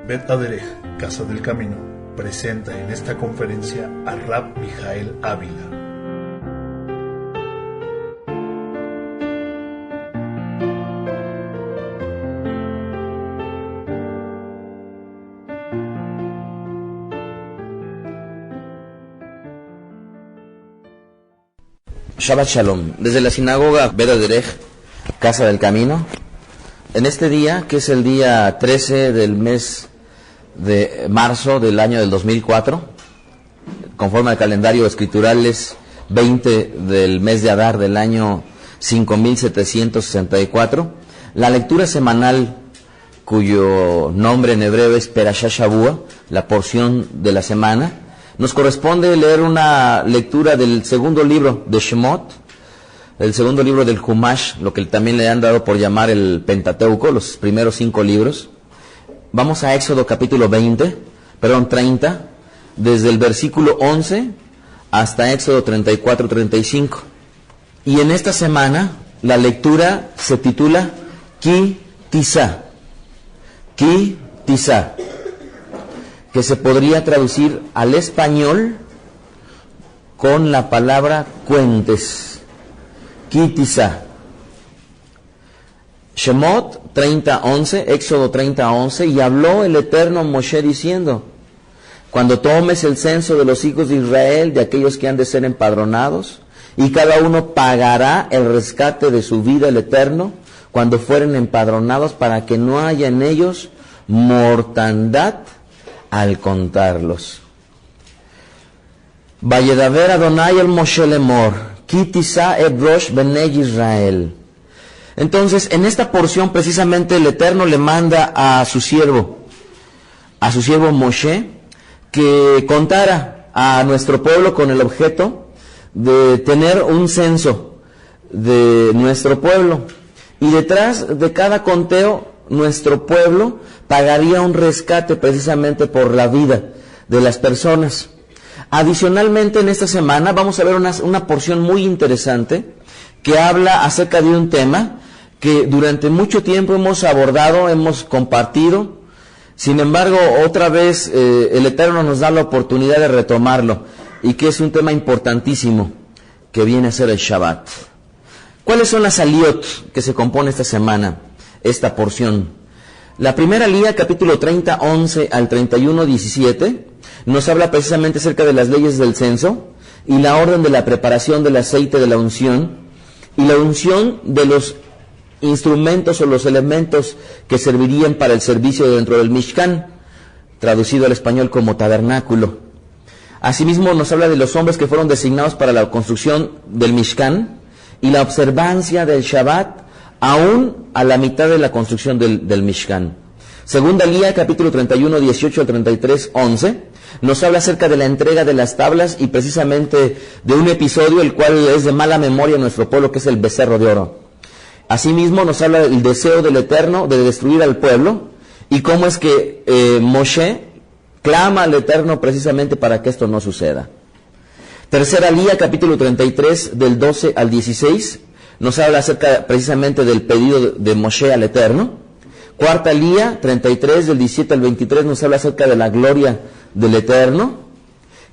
Bet Aderech, Casa del Camino, presenta en esta conferencia a Rab Mijael Ávila. Shabbat Shalom, desde la sinagoga Bet Aderech, Casa del Camino, en este día, que es el día 13 del mes de marzo del año del 2004, conforme al calendario escritural es 20 del mes de Adar del año 5764, la lectura semanal, cuyo nombre en hebreo es Perashá Shavua, la porción de la semana, nos corresponde leer una lectura del segundo libro de Shemot, el segundo libro del Humash, lo que también le han dado por llamar el Pentateuco, los primeros 5 libros. Vamos a Éxodo capítulo 30, desde el versículo 11 hasta Éxodo 34-35. Y en esta semana la lectura se titula Ki Tisa, que se podría traducir al español con la palabra cuentes. Ki Tisa. Shemot 30:11, Éxodo 30:11, y habló el Eterno a Moshe diciendo: cuando tomes el censo de los hijos de Israel, de aquellos que han de ser empadronados, y cada uno pagará el rescate de su vida el Eterno, cuando fueren empadronados, para que no haya en ellos mortandad al contarlos. Vayedaber Adonai el Moshe lemor, Ki tisa et rosh benei Israel. Entonces, en esta porción precisamente el Eterno le manda a su siervo Moshe, que contara a nuestro pueblo con el objeto de tener un censo de nuestro pueblo. Y detrás de cada conteo, nuestro pueblo pagaría un rescate precisamente por la vida de las personas. Adicionalmente, en esta semana vamos a ver una porción muy interesante que habla acerca de un tema que durante mucho tiempo hemos abordado, hemos compartido. Sin embargo, otra vez el Eterno nos da la oportunidad de retomarlo, y que es un tema importantísimo que viene a ser el Shabbat. ¿Cuáles son las aliot que se compone esta semana, esta porción? La primera alía, capítulo 30:11 al 31:17, nos habla precisamente acerca de las leyes del censo y la orden de la preparación del aceite de la unción y la unción de los instrumentos o los elementos que servirían para el servicio dentro del Mishkan, traducido al español como tabernáculo. Asimismo nos habla de los hombres que fueron designados para la construcción del Mishkan y la observancia del Shabbat aún a la mitad de la construcción del Mishkan. Segunda Lía, capítulo 31, 18 al 33, 11, nos habla acerca de la entrega de las tablas y precisamente de un episodio el cual es de mala memoria en nuestro pueblo, que es el becerro de oro. Asimismo nos habla del deseo del Eterno de destruir al pueblo y cómo es que Moshe clama al Eterno precisamente para que esto no suceda. Tercera Lía, capítulo 33, del 12 al 16, nos habla acerca precisamente del pedido de Moshe al Eterno. Cuarta Lía, 33, del 17 al 23, nos habla acerca de la gloria del Eterno.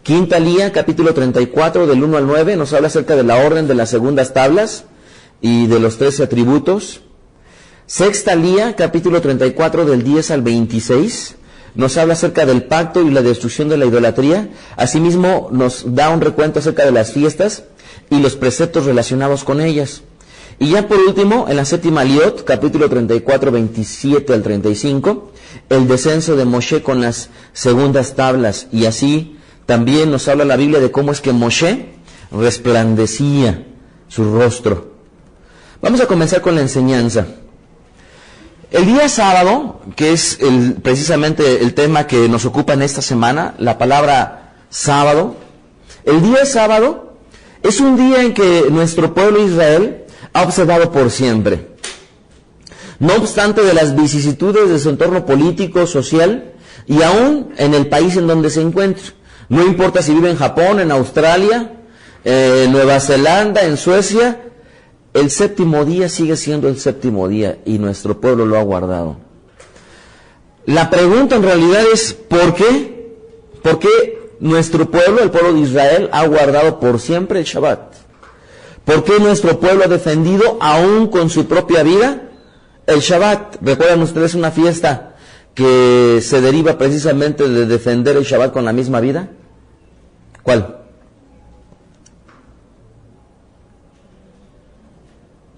Quinta Lía, capítulo 34, del 1 al 9, nos habla acerca de la orden de las segundas tablas y de los 13 atributos. Sexta Lía, capítulo 34, del 10 al 26, nos habla acerca del pacto y la destrucción de la idolatría. Asimismo nos da un recuento acerca de las fiestas y los preceptos relacionados con ellas. Y ya por último, en la séptima Liot, capítulo 34, 27 al 35, el descenso de Moshe con las segundas tablas. Y así también nos habla la Biblia de cómo es que Moshe resplandecía su rostro. Vamos a comenzar con la enseñanza. El día sábado, que es precisamente el tema que nos ocupa en esta semana, la palabra sábado. El día sábado es un día en que nuestro pueblo Israel ha observado por siempre. No obstante de las vicisitudes de su entorno político, social y aún en el país en donde se encuentra. No importa si vive en Japón, en Australia, en Nueva Zelanda, en Suecia, el séptimo día sigue siendo el séptimo día y nuestro pueblo lo ha guardado. La pregunta en realidad es ¿por qué? ¿Por qué nuestro pueblo, el pueblo de Israel, ha guardado por siempre el Shabbat? ¿Por qué nuestro pueblo ha defendido, aún con su propia vida, el Shabbat? ¿Recuerdan ustedes una fiesta que se deriva precisamente de defender el Shabbat con la misma vida? ¿Cuál?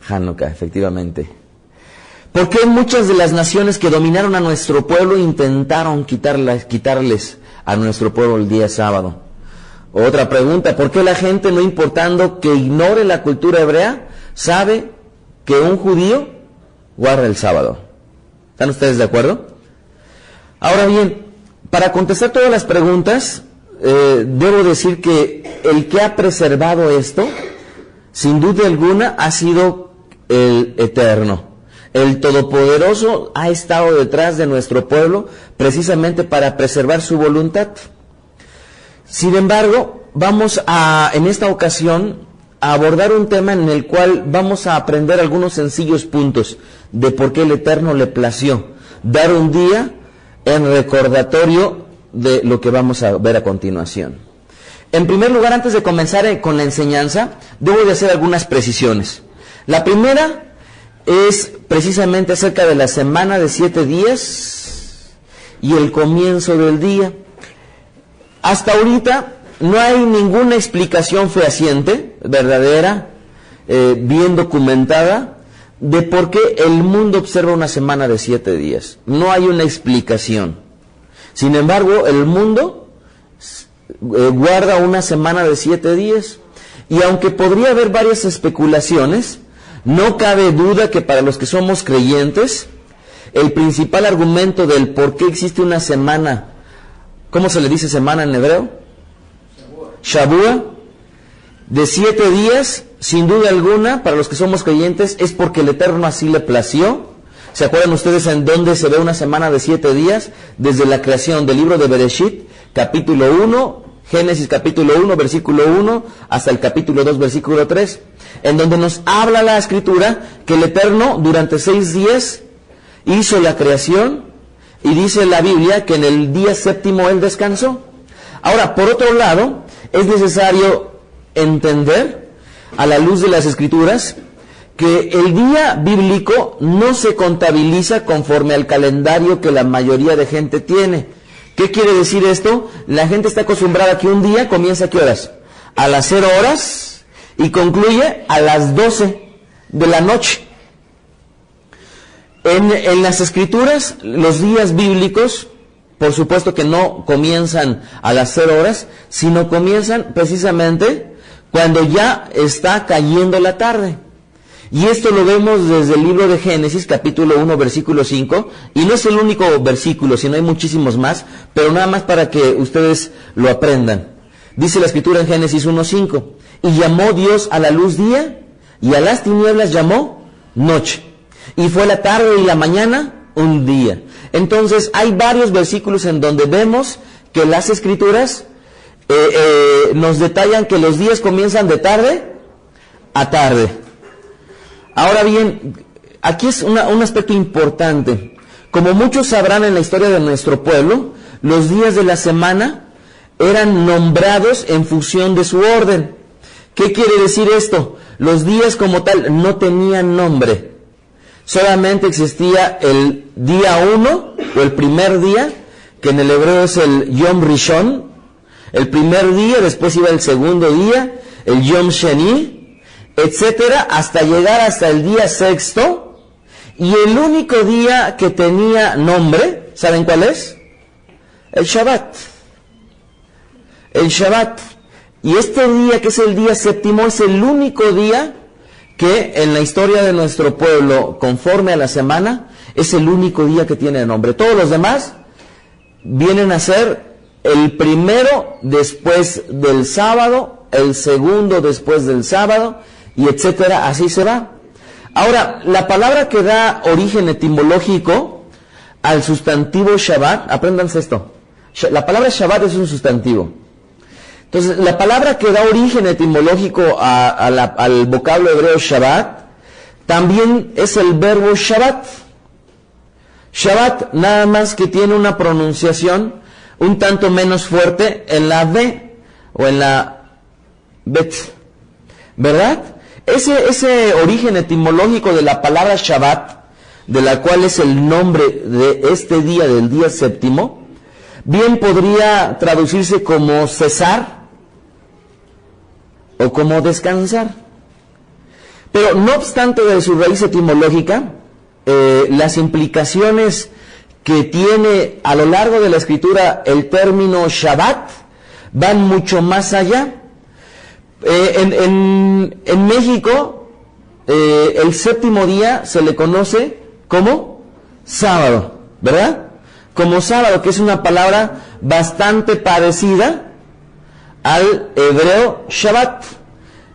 Hanukkah, efectivamente. ¿Por qué muchas de las naciones que dominaron a nuestro pueblo intentaron quitarles a nuestro pueblo el día sábado? Otra pregunta, ¿por qué la gente, no importando que ignore la cultura hebrea, sabe que un judío guarda el sábado? ¿Están ustedes de acuerdo? Ahora bien, para contestar todas las preguntas, debo decir que el que ha preservado esto, sin duda alguna, ha sido el Eterno. El Todopoderoso ha estado detrás de nuestro pueblo precisamente para preservar su voluntad. Sin embargo, vamos en esta ocasión a abordar un tema en el cual vamos a aprender algunos sencillos puntos de por qué el Eterno le plació dar un día en recordatorio de lo que vamos a ver a continuación. En primer lugar, antes de comenzar con la enseñanza, debo de hacer algunas precisiones. La primera es precisamente acerca de la semana de 7 días y el comienzo del día. Hasta ahorita no hay ninguna explicación fehaciente, verdadera, bien documentada, de por qué el mundo observa una semana de 7 días. No hay una explicación. Sin embargo, el mundo guarda una semana de 7 días. Y aunque podría haber varias especulaciones, no cabe duda que para los que somos creyentes, el principal argumento del por qué existe una semana, ¿cómo se le dice semana en hebreo? Shavua, de 7 días, sin duda alguna, para los que somos creyentes, es porque el Eterno así le plació. ¿Se acuerdan ustedes en dónde se ve una semana de 7 días? Desde la creación del libro de Bereshit, capítulo 1, Génesis capítulo 1, versículo 1, hasta el capítulo 2, versículo 3, en donde nos habla la Escritura que el Eterno durante 6 días hizo la creación, y dice la Biblia que en el día séptimo Él descansó. Ahora, por otro lado, es necesario entender, a la luz de las Escrituras, que el día bíblico no se contabiliza conforme al calendario que la mayoría de gente tiene. ¿Qué quiere decir esto? La gente está acostumbrada a que un día comienza ¿a qué horas? A las 0 horas y concluye a las 12 de la noche. En las Escrituras, los días bíblicos, por supuesto que no comienzan a las 0 horas, sino comienzan precisamente cuando ya está cayendo la tarde. Y esto lo vemos desde el libro de Génesis, capítulo 1, versículo 5, y no es el único versículo, sino hay muchísimos más, pero nada más para que ustedes lo aprendan. Dice la Escritura en Génesis 1:5, y llamó Dios a la luz día, y a las tinieblas llamó noche. Y fue la tarde y la mañana un día. Entonces hay varios versículos en donde vemos que las Escrituras nos detallan que los días comienzan de tarde a tarde. Ahora bien, aquí es un aspecto importante. Como muchos sabrán en la historia de nuestro pueblo, los días de la semana eran nombrados en función de su orden. ¿Qué quiere decir esto? Los días como tal no tenían nombre. Solamente existía el día 1 o el primer día, que en el hebreo es el Yom Rishon, el primer día, después iba el segundo día, el Yom Sheni, etcétera, hasta llegar hasta el día sexto, y el único día que tenía nombre, ¿saben cuál es? El Shabbat. El Shabbat. Y este día, que es el día séptimo, es el único día que en la historia de nuestro pueblo, conforme a la semana, es el único día que tiene nombre. Todos los demás vienen a ser el primero después del sábado, el segundo después del sábado, y etcétera, así se va. Ahora, la palabra que da origen etimológico al sustantivo Shabbat, apréndanse esto, la palabra Shabbat es un sustantivo. Entonces, la palabra que da origen etimológico al vocablo hebreo Shabbat, también es el verbo Shabbat. Shabbat nada más que tiene una pronunciación un tanto menos fuerte en la B o en la Bet, ¿verdad? Ese origen etimológico de la palabra Shabbat, de la cual es el nombre de este día, del día séptimo, bien podría traducirse como cesar o como descansar. Pero no obstante de su raíz etimológica, las implicaciones que tiene a lo largo de la escritura el término Shabbat van mucho más allá. En México, el séptimo día se le conoce como sábado, ¿verdad? Como sábado, que es una palabra bastante parecida al hebreo Shabbat.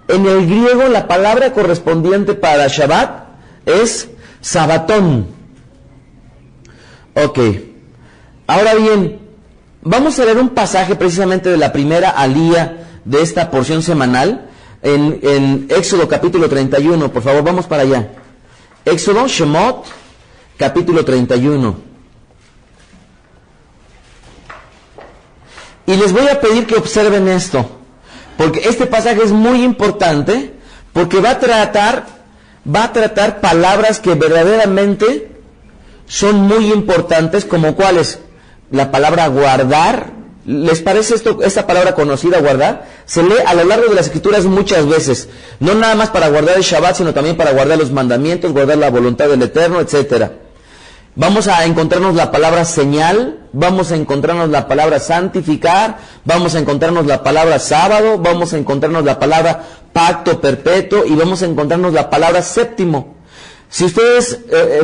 En el griego la palabra correspondiente para Shabbat es Sabatón. Ok. Ahora bien, vamos a leer un pasaje precisamente de la primera alía de esta porción semanal en Éxodo capítulo 31. Por favor, vamos para allá. Éxodo, Shemot, capítulo 31. Y les voy a pedir que observen esto, porque este pasaje es muy importante, porque va a tratar palabras que verdaderamente son muy importantes, como cuáles. La palabra guardar. ¿Les parece esta palabra conocida, guardar? Se lee a lo largo de las escrituras muchas veces, no nada más para guardar el Shabbat, sino también para guardar los mandamientos, guardar la voluntad del Eterno, etcétera. Vamos a encontrarnos la palabra señal, vamos a encontrarnos la palabra santificar, vamos a encontrarnos la palabra sábado, vamos a encontrarnos la palabra pacto perpetuo y vamos a encontrarnos la palabra séptimo. Si ustedes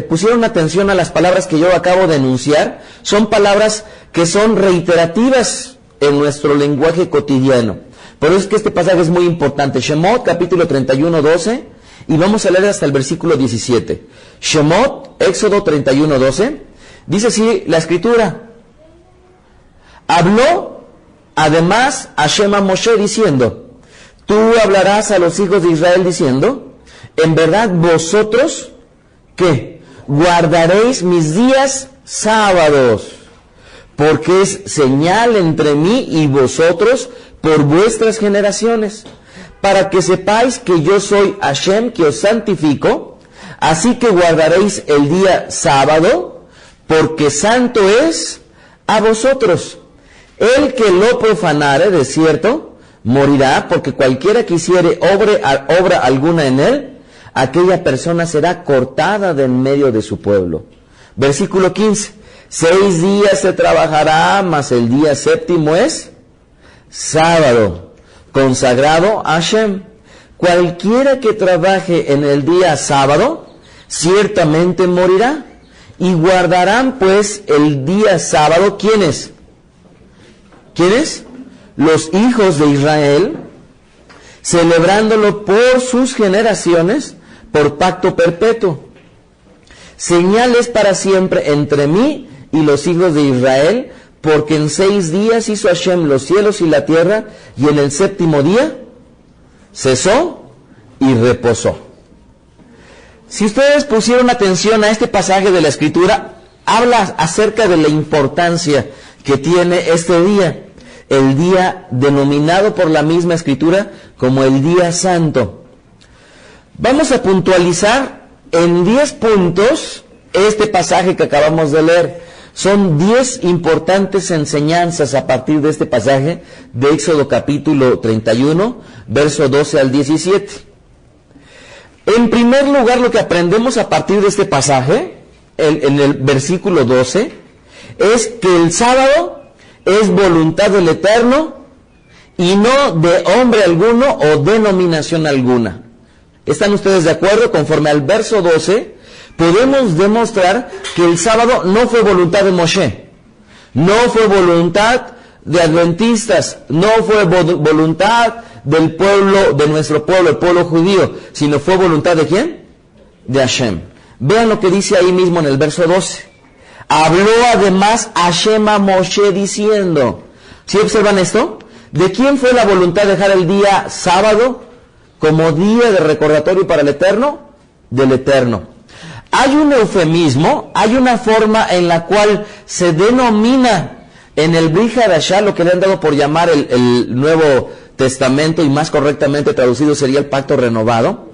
pusieron atención a las palabras que yo acabo de enunciar, son palabras que son reiterativas en nuestro lenguaje cotidiano. Por eso es que este pasaje es muy importante. Shemot, capítulo 31, 12, y vamos a leer hasta el versículo 17. Shemot, Éxodo 31, 12, dice así la escritura. Habló además Hashem a Moshe diciendo, tú hablarás a los hijos de Israel diciendo, en verdad vosotros, ¿qué? Guardaréis mis días sábados, porque es señal entre mí y vosotros por vuestras generaciones, para que sepáis que yo soy Hashem que os santifico, así que guardaréis el día sábado, porque santo es a vosotros. El que lo profanare, de cierto, morirá, porque cualquiera que hiciere obra alguna en él, aquella persona será cortada de en medio de su pueblo. Versículo 15. 6 días se trabajará, mas el día séptimo es sábado, consagrado a Hashem. Cualquiera que trabaje en el día sábado, ciertamente morirá. Y guardarán pues el día sábado, ¿quiénes? ¿Quiénes? Los hijos de Israel, celebrándolo por sus generaciones, por pacto perpetuo. Señales para siempre entre mí y los hijos de Israel, porque en 6 días hizo Hashem los cielos y la tierra, y en el séptimo día cesó y reposó. Si ustedes pusieron atención a este pasaje de la Escritura, habla acerca de la importancia que tiene este día, el día denominado por la misma Escritura como el día santo. Vamos a puntualizar en 10 puntos este pasaje que acabamos de leer. Son 10 importantes enseñanzas a partir de este pasaje de Éxodo capítulo 31, verso 12 al 17. En primer lugar, lo que aprendemos a partir de este pasaje, en el versículo 12, es que el sábado es voluntad del Eterno y no de hombre alguno o denominación alguna. ¿Están ustedes de acuerdo? Conforme al verso 12, podemos demostrar que el sábado no fue voluntad de Moshe, no fue voluntad de adventistas, no fue voluntad del pueblo, de nuestro pueblo, el pueblo judío, sino fue voluntad de ¿quién? De Hashem. Vean lo que dice ahí mismo en el verso 12. Habló además Hashem a Moshe diciendo, ¿sí observan esto? ¿De quién fue la voluntad de dejar el día sábado como día de recordatorio para el Eterno? Del Eterno. hay un eufemismo, hay una forma en la cual se denomina en el Brit Hadashah lo que le han dado por llamar el Nuevo Testamento, y más correctamente traducido sería el Pacto Renovado,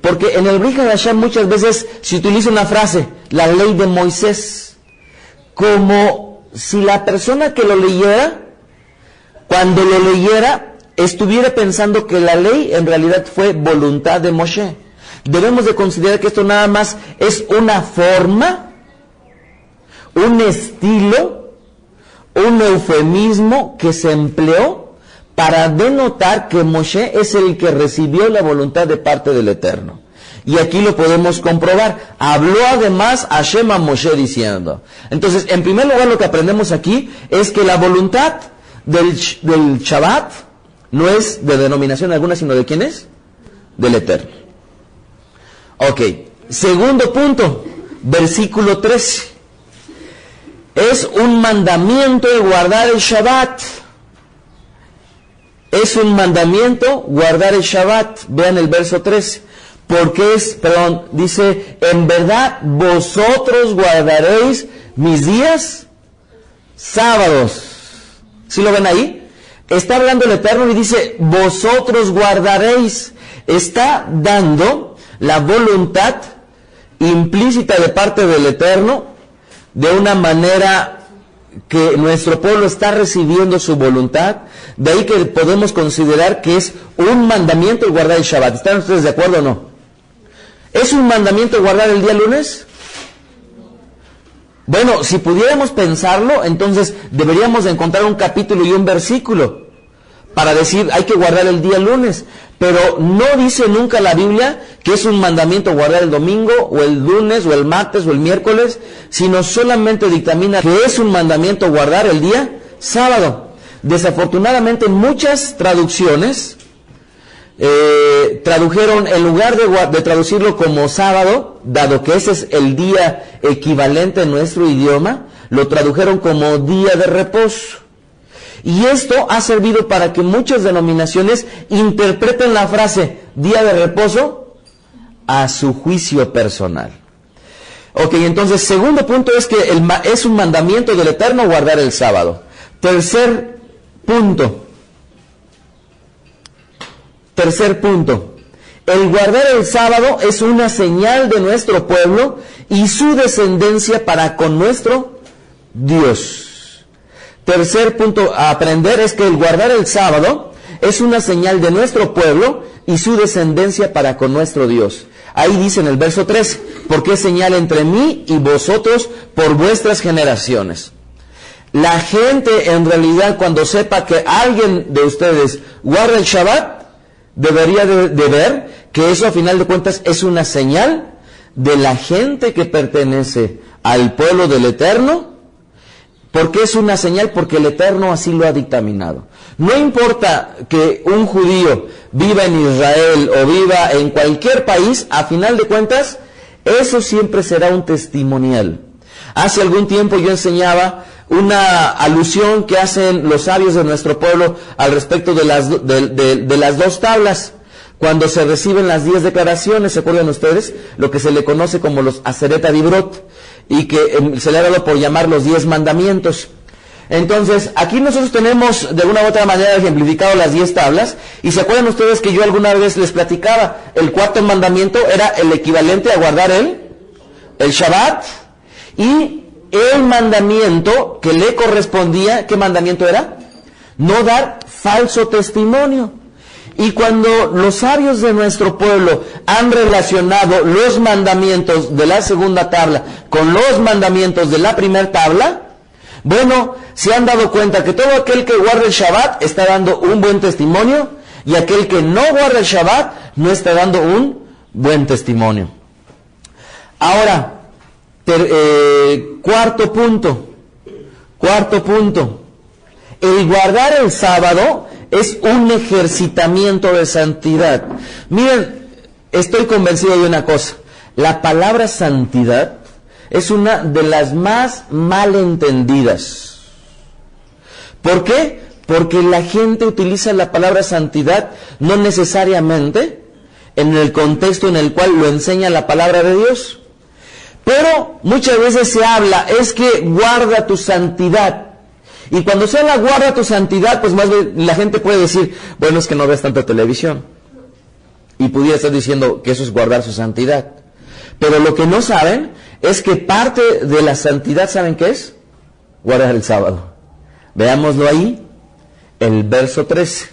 porque en el Brit Hadashah muchas veces se utiliza una frase, la ley de Moisés, como si la persona que lo leyera, cuando lo leyera, estuviera pensando que la ley en realidad fue voluntad de Moshe. Debemos de considerar que esto nada más es una forma, un estilo, un eufemismo que se empleó para denotar que Moshe es el que recibió la voluntad de parte del Eterno. Y aquí lo podemos comprobar. Habló además Hashem a Moshe diciendo. Entonces, en primer lugar, lo que aprendemos aquí es que la voluntad del Shabbat no es de denominación alguna, sino ¿de quién es? Del Eterno. Ok, segundo punto, versículo 13. Es un mandamiento el guardar el Shabbat. Es un mandamiento guardar el Shabbat. Vean el verso 13. Porque dice, en verdad vosotros guardaréis mis días sábados. ¿Sí lo ven ahí? Está hablando el Eterno y dice, vosotros guardaréis. Está dando la voluntad implícita de parte del Eterno, de una manera que nuestro pueblo está recibiendo su voluntad. De ahí que podemos considerar que es un mandamiento el guardar el Shabbat. ¿Están ustedes de acuerdo o no? ¿Es un mandamiento guardar el día lunes? Bueno, si pudiéramos pensarlo, entonces deberíamos de encontrar un capítulo y un versículo para decir hay que guardar el día lunes. Pero no dice nunca la Biblia que es un mandamiento guardar el domingo, o el lunes, o el martes, o el miércoles, sino solamente dictamina que es un mandamiento guardar el día sábado. Desafortunadamente muchas traducciones tradujeron, en lugar de traducirlo como sábado, dado que ese es el día equivalente en nuestro idioma, lo tradujeron como día de reposo. Y esto ha servido para que muchas denominaciones interpreten la frase día de reposo a su juicio personal. Ok, entonces, segundo punto es que es un mandamiento del Eterno guardar el sábado. Tercer punto. El guardar el sábado es una señal de nuestro pueblo y su descendencia para con nuestro Dios. Tercer punto a aprender es que el guardar el sábado es una señal de nuestro pueblo y su descendencia para con nuestro Dios. Ahí dice en el verso 3, porque es señal entre mí y vosotros por vuestras generaciones. La gente en realidad, cuando sepa que alguien de ustedes guarda el Shabbat, debería de ver que eso a final de cuentas es una señal de la gente que pertenece al pueblo del Eterno. ¿Por qué es una señal? Porque el Eterno así lo ha dictaminado. No importa que un judío viva en Israel o viva en cualquier país, a final de cuentas, eso siempre será un testimonial. Hace algún tiempo yo enseñaba una alusión que hacen los sabios de nuestro pueblo al respecto de las dos tablas. Cuando se reciben las 10 declaraciones, ¿se acuerdan ustedes? Lo que se le conoce como los Aseret Adibrot, y que se le ha dado por llamar los 10 mandamientos. Entonces, aquí nosotros tenemos de una u otra manera ejemplificado las 10 tablas, y se acuerdan ustedes que yo alguna vez les platicaba, el cuarto mandamiento era el equivalente a guardar el Shabbat, y el mandamiento que le correspondía, ¿qué mandamiento era? No dar falso testimonio. Y cuando los sabios de nuestro pueblo han relacionado los mandamientos de la segunda tabla con los mandamientos de la primera tabla, bueno, se han dado cuenta que todo aquel que guarda el Shabbat está dando un buen testimonio, y aquel que no guarda el Shabbat no está dando un buen testimonio. Ahora, cuarto punto. El guardar el sábado es un ejercitamiento de santidad. Miren, estoy convencido de una cosa. La palabra santidad es una de las más mal entendidas. ¿Por qué? Porque la gente utiliza la palabra santidad no necesariamente en el contexto en el cual lo enseña la palabra de Dios. Pero muchas veces se habla, es que guarda tu santidad. Y cuando se habla guarda tu santidad, pues más bien la gente puede decir, bueno, es que no ves tanta televisión. Y pudiera estar diciendo que eso es guardar su santidad. Pero lo que no saben es que parte de la santidad, ¿saben qué es? Guardar el sábado. Veámoslo ahí, el verso 13.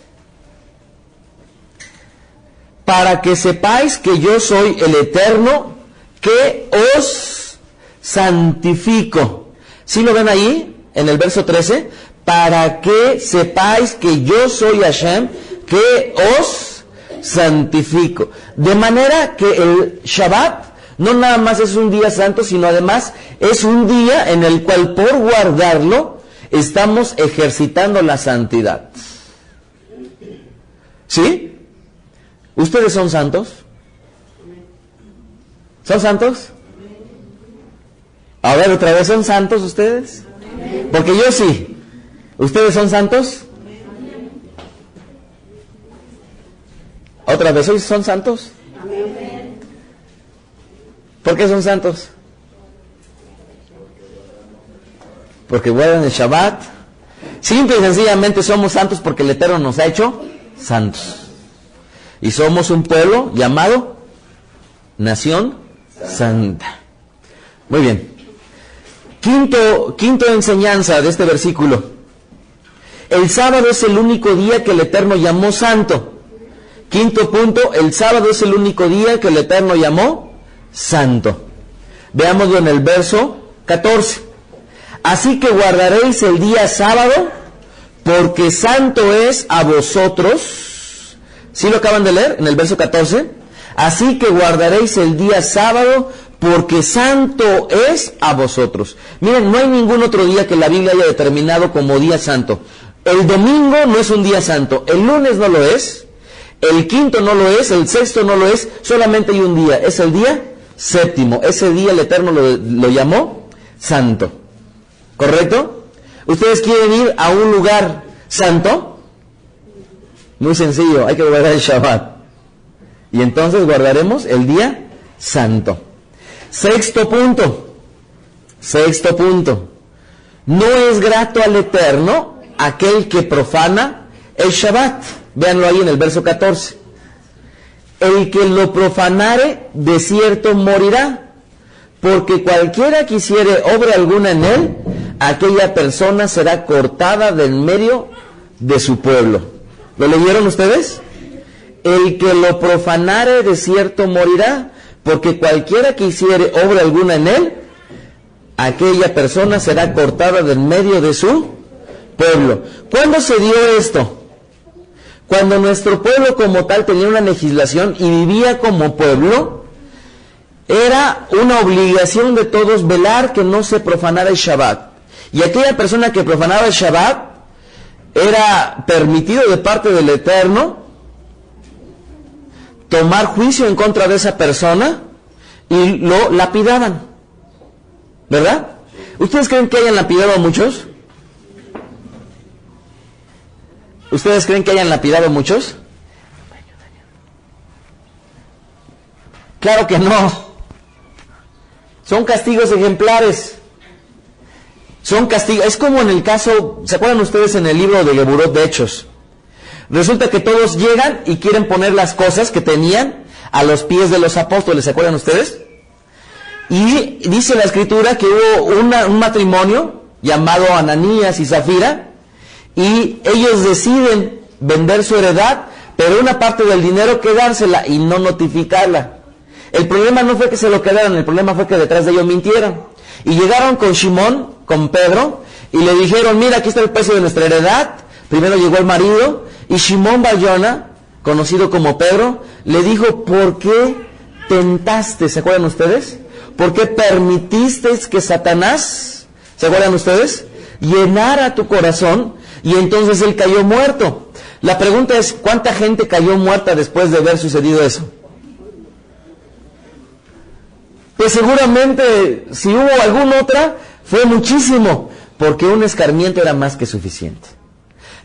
Para que sepáis que yo soy el Eterno, que os santifico. ¿Sí lo ven ahí, en el verso 13? Para que sepáis que yo soy Hashem, que os santifico. De manera que el Shabbat no nada más es un día santo, sino además es un día en el cual por guardarlo estamos ejercitando la santidad. ¿Sí? ¿Ustedes son santos? ¿Son santos? A ver, otra vez, ¿son santos ustedes? Porque yo sí. ¿Ustedes son santos? Otra vez, ¿hoy son santos? ¿Por qué son santos? Porque guardan el Shabbat. Simple y sencillamente somos santos porque el Eterno nos ha hecho santos. Y somos un pueblo llamado Nación Santa. Muy bien. Quinto enseñanza de este versículo. El sábado es el único día que el Eterno llamó santo. Quinto punto, el sábado es el único día que el Eterno llamó santo. Veámoslo en el verso 14. Así que guardaréis el día sábado, porque santo es a vosotros. ¿Sí lo acaban de leer en el verso 14? Así que guardaréis el día sábado, porque santo es a vosotros. Miren, no hay ningún otro día que la Biblia haya determinado como día santo. El domingo no es un día santo, el lunes no lo es, el quinto no lo es, el sexto no lo es, solamente hay un día, es el día séptimo. Ese día el Eterno lo llamó santo. ¿Correcto? ¿Ustedes quieren ir a un lugar santo? Muy sencillo, hay que guardar el Shabbat. Y entonces guardaremos el día santo. Sexto punto. No es grato al Eterno aquel que profana el Shabbat. Véanlo ahí en el verso 14. El que lo profanare, de cierto morirá, porque cualquiera que hiciere obra alguna en él, aquella persona será cortada del medio de su pueblo. ¿Lo leyeron ustedes? El que lo profanare, de cierto morirá, porque cualquiera que hiciere obra alguna en él, aquella persona será cortada del medio de su pueblo. ¿Cuándo se dio esto? Cuando nuestro pueblo como tal tenía una legislación y vivía como pueblo, era una obligación de todos velar que no se profanara el Shabbat. Y aquella persona que profanaba el Shabbat era permitido de parte del Eterno tomar juicio en contra de esa persona y lo lapidaban. ¿Verdad? ¿Ustedes creen que hayan lapidado a muchos? ¿Ustedes creen que hayan lapidado a muchos? Claro que no. Son castigos ejemplares. Son castigos. Es como en el caso, ¿se acuerdan ustedes en el libro de Geburot de Hechos? Resulta que todos llegan y quieren poner las cosas que tenían a los pies de los apóstoles. ¿Se acuerdan ustedes? Y dice la Escritura que hubo un matrimonio llamado Ananías y Zafira, y ellos deciden vender su heredad, pero una parte del dinero quedársela y no notificarla. El problema no fue que se lo quedaran, el problema fue que detrás de ellos mintieron. Y llegaron con Shimón, con Pedro, y le dijeron, mira, aquí está el precio de nuestra heredad. Primero llegó el marido, y Shimón Bar-Yona, conocido como Pedro, le dijo, ¿por qué tentaste? ¿Se acuerdan ustedes? ¿Por qué permitiste que Satanás, ¿se acuerdan ustedes?, llenara tu corazón, y entonces él cayó muerto. La pregunta es, ¿cuánta gente cayó muerta después de haber sucedido eso? Pues seguramente, si hubo alguna otra, fue muchísimo, porque un escarmiento era más que suficiente.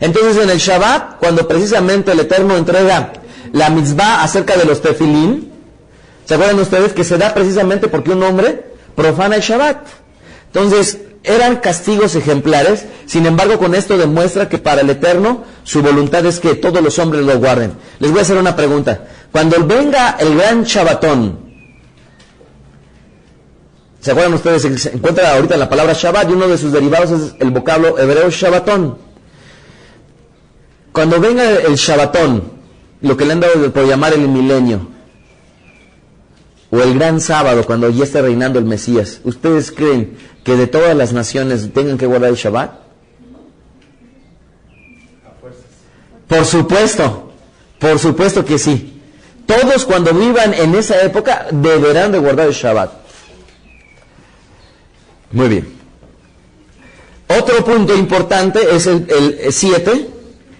Entonces en el Shabbat, cuando precisamente el Eterno entrega la mitzvah acerca de los tefilín, ¿se acuerdan ustedes que se da precisamente porque un hombre profana el Shabbat. Entonces, eran castigos ejemplares. Sin embargo, con esto demuestra que para el Eterno su voluntad es que todos los hombres lo guarden. Les voy a hacer una pregunta. Cuando venga el gran Shabbatón, ¿se acuerdan ustedes? Se encuentra ahorita la palabra Shabbat y uno de sus derivados es el vocablo hebreo Shabbatón. Cuando venga el Shabbatón, lo que le han dado por llamar el milenio, o el gran sábado, cuando ya esté reinando el Mesías, ¿ustedes creen que de todas las naciones tengan que guardar el Shabbat? Por supuesto que sí. Todos cuando vivan en esa época deberán de guardar el Shabbat. Muy bien. Otro punto importante es el 7,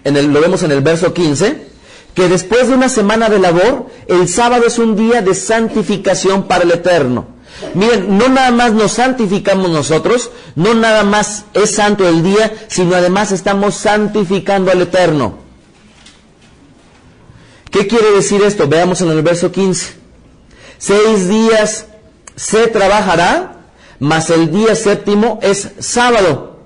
lo vemos en el verso 15, que después de una semana de labor, el sábado es un día de santificación para el Eterno. Miren, no nada más nos santificamos nosotros, no nada más es santo el día, sino además estamos santificando al Eterno. ¿Qué quiere decir esto? Veamos en el verso 15. 6 días se trabajará, mas el día séptimo es sábado.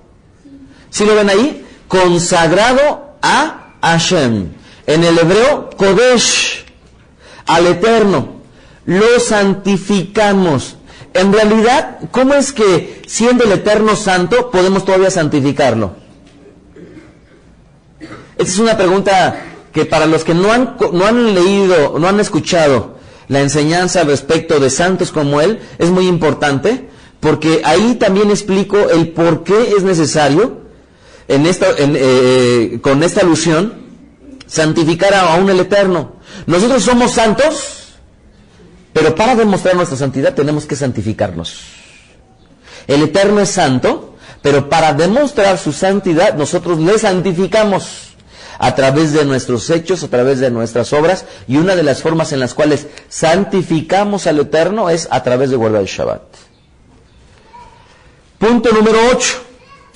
¿Sí lo ven ahí? Consagrado a Hashem. En el hebreo, Kodesh, al Eterno. Lo santificamos. En realidad, ¿cómo es que siendo el Eterno santo podemos todavía santificarlo? Esta es una pregunta que para los que no han leído, no han escuchado la enseñanza respecto de santos como Él, es muy importante, porque ahí también explico el por qué es necesario, con esta alusión, santificar aún el Eterno. Nosotros somos santos, pero para demostrar nuestra santidad tenemos que santificarnos. El Eterno es santo, pero para demostrar su santidad nosotros le santificamos a través de nuestros hechos, a través de nuestras obras, y una de las formas en las cuales santificamos al Eterno es a través de guardar el Shabbat. Punto número 8.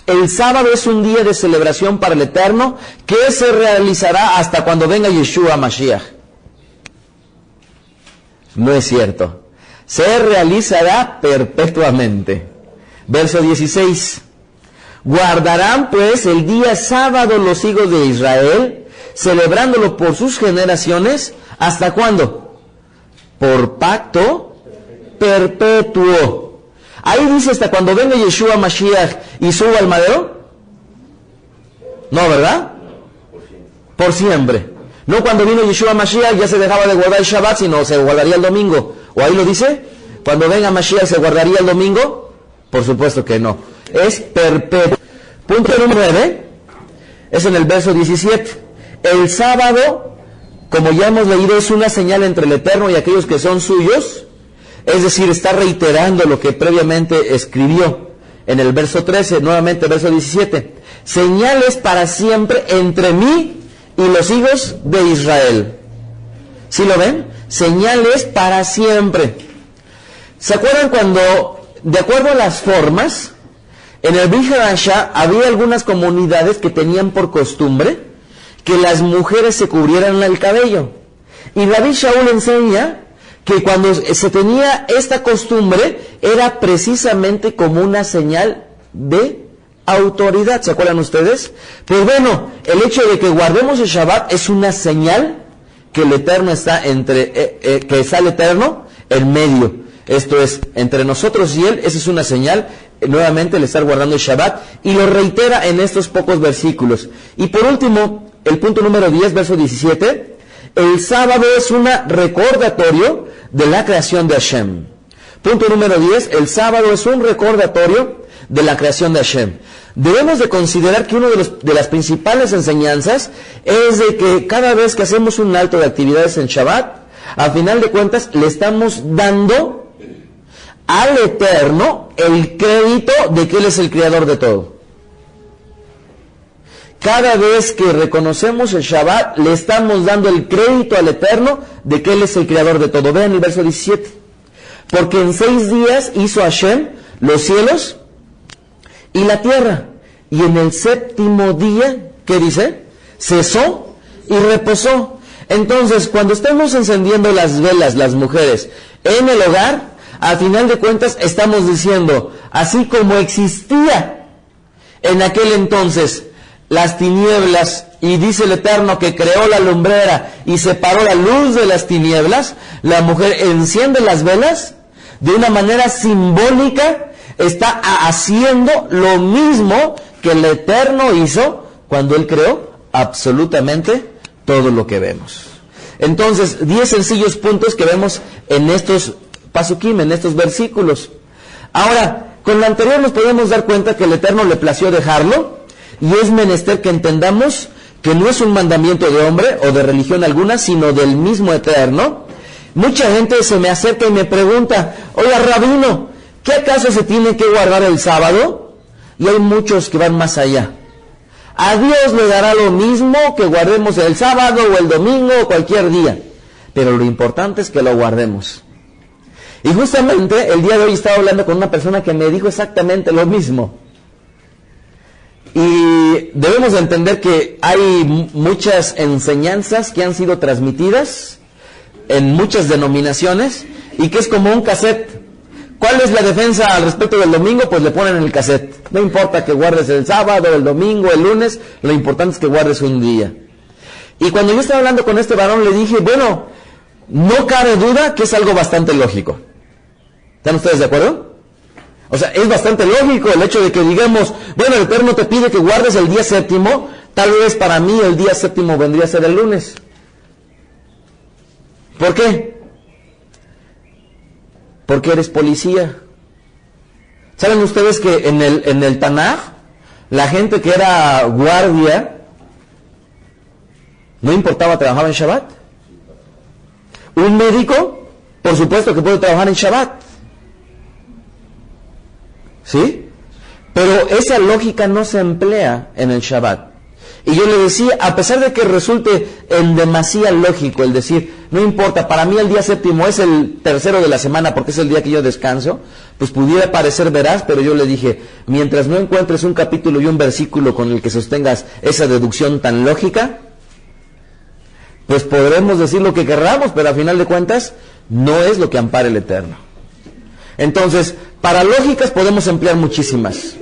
El sábado es un día de celebración para el Eterno que se realizará hasta cuando venga Yeshua Mashiach. No es cierto. Se realizará perpetuamente. Verso 16. Guardarán pues el día sábado los hijos de Israel, celebrándolo por sus generaciones. ¿Hasta cuándo? Por pacto perpetuo. Ahí dice hasta cuando venga Yeshua Mashiach y suba al madero. No, ¿verdad? Por siempre. No cuando vino Yeshua Mashiach ya se dejaba de guardar el Shabbat, sino se guardaría el domingo. ¿O ahí lo dice? Cuando venga Mashiach se guardaría el domingo. Por supuesto que no. Es perpetuo. Punto número 9. Es en el verso 17. El sábado, como ya hemos leído, es una señal entre el Eterno y aquellos que son suyos. Es decir, está reiterando lo que previamente escribió en el verso 13, nuevamente verso 17. Señales para siempre entre mí y los hijos de Israel. ¿Sí lo ven? Señales para siempre. ¿Se acuerdan cuando, de acuerdo a las formas, en el Brit Hadashah había algunas comunidades que tenían por costumbre que las mujeres se cubrieran el cabello? Y Rabbi Shaul enseña que cuando se tenía esta costumbre era precisamente como una señal de autoridad. ¿Se acuerdan ustedes? Pues bueno, el hecho de que guardemos el Shabbat es una señal que el Eterno está que está el Eterno en medio. Esto es, entre nosotros y Él, esa es una señal, nuevamente el estar guardando el Shabbat, y lo reitera en estos pocos versículos. Y por último, el punto número 10, verso 17, el sábado es un recordatorio de la creación de Hashem. Punto número 10, el sábado es un recordatorio de la creación de Hashem. Debemos de considerar que una de las principales enseñanzas es de que cada vez que hacemos un alto de actividades en Shabbat, a final de cuentas le estamos dando al Eterno el crédito de que Él es el creador de todo. Cada vez que reconocemos el Shabbat, le estamos dando el crédito al Eterno de que Él es el creador de todo. Vean el verso 17. Porque en 6 días hizo Hashem los cielos y la tierra. Y en el séptimo día, ¿qué dice? Cesó y reposó. Entonces, cuando estemos encendiendo las velas, las mujeres, en el hogar, Al final de cuentas estamos diciendo, así como existía en aquel entonces las tinieblas, y dice el Eterno que creó la lumbrera y separó la luz de las tinieblas, la mujer enciende las velas, de una manera simbólica está haciendo lo mismo que el Eterno hizo cuando Él creó absolutamente todo lo que vemos. Entonces, 10 sencillos puntos que vemos en estos pasukim, en estos versículos. Ahora, con lo anterior nos podemos dar cuenta que el Eterno le plació dejarlo, y es menester que entendamos que no es un mandamiento de hombre o de religión alguna, sino del mismo Eterno. Mucha gente se me acerca y me pregunta, oiga, rabino, ¿qué acaso se tiene que guardar el sábado? Y hay muchos que van más allá. A Dios le dará lo mismo que guardemos el sábado o el domingo o cualquier día, pero lo importante es que lo guardemos. Y justamente el día de hoy estaba hablando con una persona que me dijo exactamente lo mismo. Y debemos de entender que hay muchas enseñanzas que han sido transmitidas en muchas denominaciones y que es como un cassette. ¿Cuál es la defensa al respecto del domingo? Pues le ponen el cassette. No importa que guardes el sábado, el domingo, el lunes, lo importante es que guardes un día. Y cuando yo estaba hablando con este varón le dije, bueno, no cabe duda que es algo bastante lógico. ¿Están ustedes de acuerdo? O sea, es bastante lógico el hecho de que digamos, bueno, el Eterno te pide que guardes el día séptimo, tal vez para mí el día séptimo vendría a ser el lunes. ¿Por qué? Porque eres policía. ¿Saben ustedes que en el Tanaj, la gente que era guardia, no importaba, trabajaba en Shabbat? Un médico, por supuesto que puede trabajar en Shabbat. ¿Sí? Pero esa lógica no se emplea en el Shabbat. Y yo le decía, a pesar de que resulte en demasía lógico el decir, no importa, para mí el día séptimo es el tercero de la semana porque es el día que yo descanso, pues pudiera parecer veraz, pero yo le dije, mientras no encuentres un capítulo y un versículo con el que sostengas esa deducción tan lógica, pues podremos decir lo que querramos, pero a final de cuentas no es lo que ampara el Eterno. Entonces, para lógicas podemos emplear muchísimas.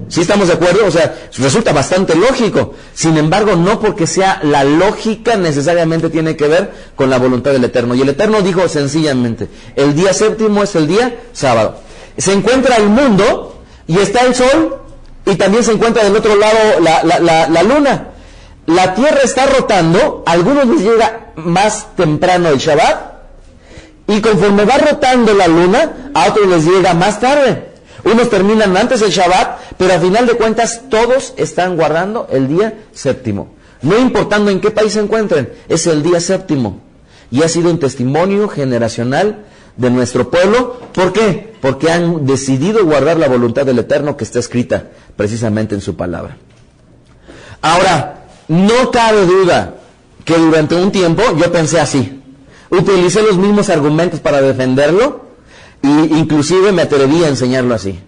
¿Sí estamos de acuerdo? O sea, resulta bastante lógico. Sin embargo, no porque sea la lógica necesariamente tiene que ver con la voluntad del Eterno. Y el Eterno dijo sencillamente, el día séptimo es el día sábado. Se encuentra el mundo y está el sol y también se encuentra del otro lado la luna. La tierra está rotando, a algunos les llega más temprano el Shabbat, y conforme va rotando la luna, a otros les llega más tarde. Unos terminan antes el Shabbat, pero a final de cuentas todos están guardando el día séptimo. No importando en qué país se encuentren, es el día séptimo. Y ha sido un testimonio generacional de nuestro pueblo. ¿Por qué? Porque han decidido guardar la voluntad del Eterno que está escrita precisamente en su palabra. Ahora, no cabe duda que durante un tiempo yo pensé así. Utilicé los mismos argumentos para defenderlo e inclusive me atreví a enseñarlo así.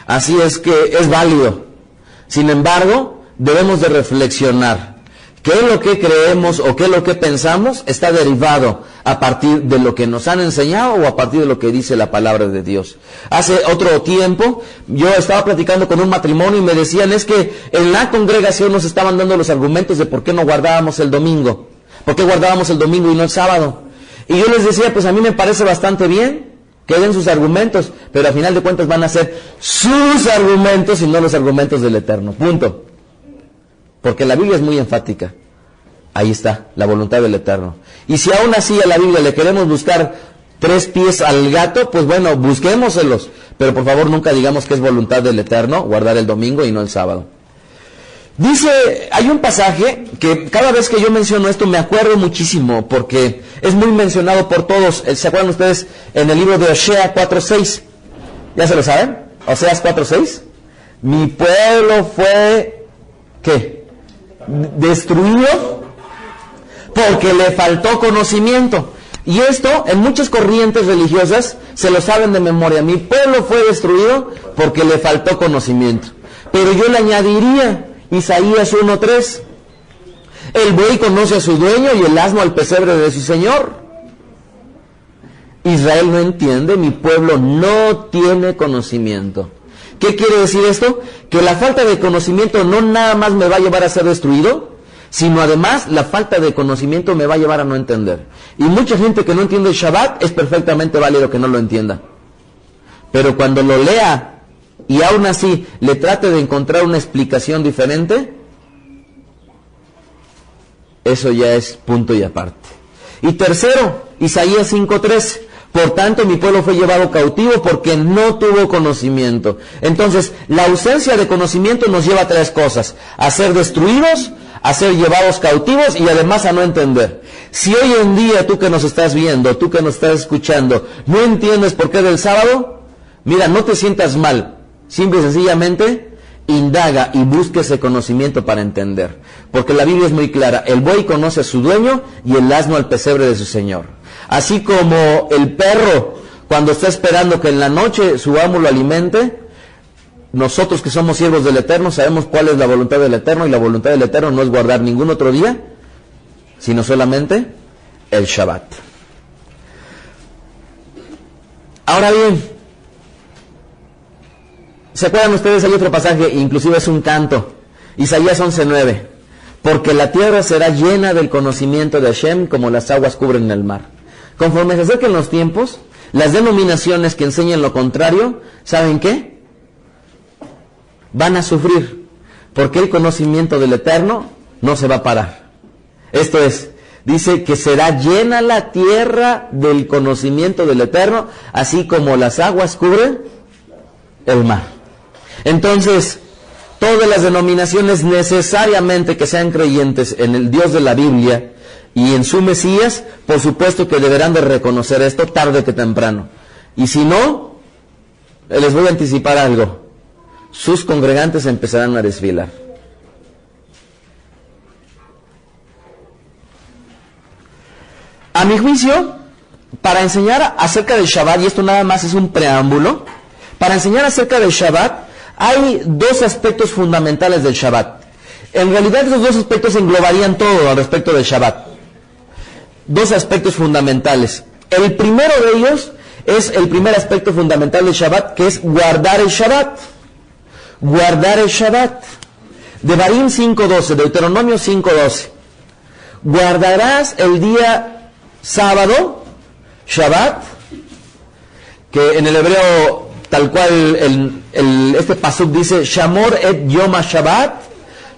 Así es que es válido. Sin embargo, debemos de reflexionar. ¿Qué es lo que creemos o qué es lo que pensamos está derivado a partir de lo que nos han enseñado o a partir de lo que dice la palabra de Dios? Hace otro tiempo yo estaba platicando con un matrimonio y me decían, es que en la congregación nos estaban dando los argumentos de por qué no guardábamos el domingo. ¿Por qué guardábamos el domingo y no el sábado? Y yo les decía, pues a mí me parece bastante bien que den sus argumentos, pero al final de cuentas van a ser sus argumentos y no los argumentos del Eterno. Punto. Porque la Biblia es muy enfática. Ahí está, la voluntad del Eterno. Y si aún así a la Biblia le queremos buscar 3 pies al gato, pues bueno, busquémoselos. Pero por favor nunca digamos que es voluntad del Eterno guardar el domingo y no el sábado. Dice, hay un pasaje que cada vez que yo menciono esto me acuerdo muchísimo porque es muy mencionado por todos. ¿Se acuerdan ustedes en el libro de Oseas 4:6? ¿Ya se lo saben? Oseas 4:6. Mi pueblo fue, ¿qué? Destruido porque le faltó conocimiento. Y esto en muchas corrientes religiosas se lo saben de memoria. Mi pueblo fue destruido porque le faltó conocimiento. Pero yo le añadiría Isaías 1:3. El buey conoce a su dueño y el asno al pesebre de su señor. Israel no entiende, mi pueblo no tiene conocimiento. ¿Qué quiere decir esto? Que la falta de conocimiento no nada más me va a llevar a ser destruido, sino además la falta de conocimiento me va a llevar a no entender. Y mucha gente que no entiende el Shabbat es perfectamente válido que no lo entienda. Pero cuando lo lea y aún así le trate de encontrar una explicación diferente, eso ya es punto y aparte. Y tercero, Isaías 5:13. Por tanto, mi pueblo fue llevado cautivo porque no tuvo conocimiento. Entonces, la ausencia de conocimiento nos lleva a tres cosas: a ser destruidos, a ser llevados cautivos y además a no entender. Si hoy en día tú que nos estás viendo, tú que nos estás escuchando, no entiendes por qué del sábado, mira, no te sientas mal. Simple y sencillamente, indaga y busque ese conocimiento para entender. Porque la Biblia es muy clara: el buey conoce a su dueño y el asno al pesebre de su señor. Así como el perro, cuando está esperando que en la noche su amo lo alimente, nosotros que somos siervos del Eterno sabemos cuál es la voluntad del Eterno, y la voluntad del Eterno no es guardar ningún otro día, sino solamente el Shabbat. Ahora bien, ¿se acuerdan ustedes? Hay otro pasaje, inclusive es un canto, Isaías 11:9. Porque la tierra será llena del conocimiento de Hashem como las aguas cubren el mar. Conforme se acerquen los tiempos, las denominaciones que enseñan lo contrario, ¿saben qué? Van a sufrir, porque el conocimiento del Eterno no se va a parar. Esto es, dice que será llena la tierra del conocimiento del Eterno, así como las aguas cubren el mar. Entonces, todas las denominaciones necesariamente que sean creyentes en el Dios de la Biblia y en su Mesías, por supuesto que deberán de reconocer esto tarde que temprano. Y si no, les voy a anticipar algo: sus congregantes empezarán a desfilar. A mi juicio, para enseñar acerca del Shabbat, y esto nada más es un preámbulo, para enseñar acerca del Shabbat, hay dos aspectos fundamentales del Shabbat. En realidad esos dos aspectos englobarían todo al respecto del Shabbat. Dos aspectos fundamentales. El primero de ellos es el primer aspecto fundamental del Shabbat, que es guardar el Shabbat. Guardar el Shabbat. Devarim 5:12, Deuteronomio 5:12. Guardarás el día sábado, Shabbat, que en el hebreo tal cual este pasuk dice Shamor et Yom HaShabbat,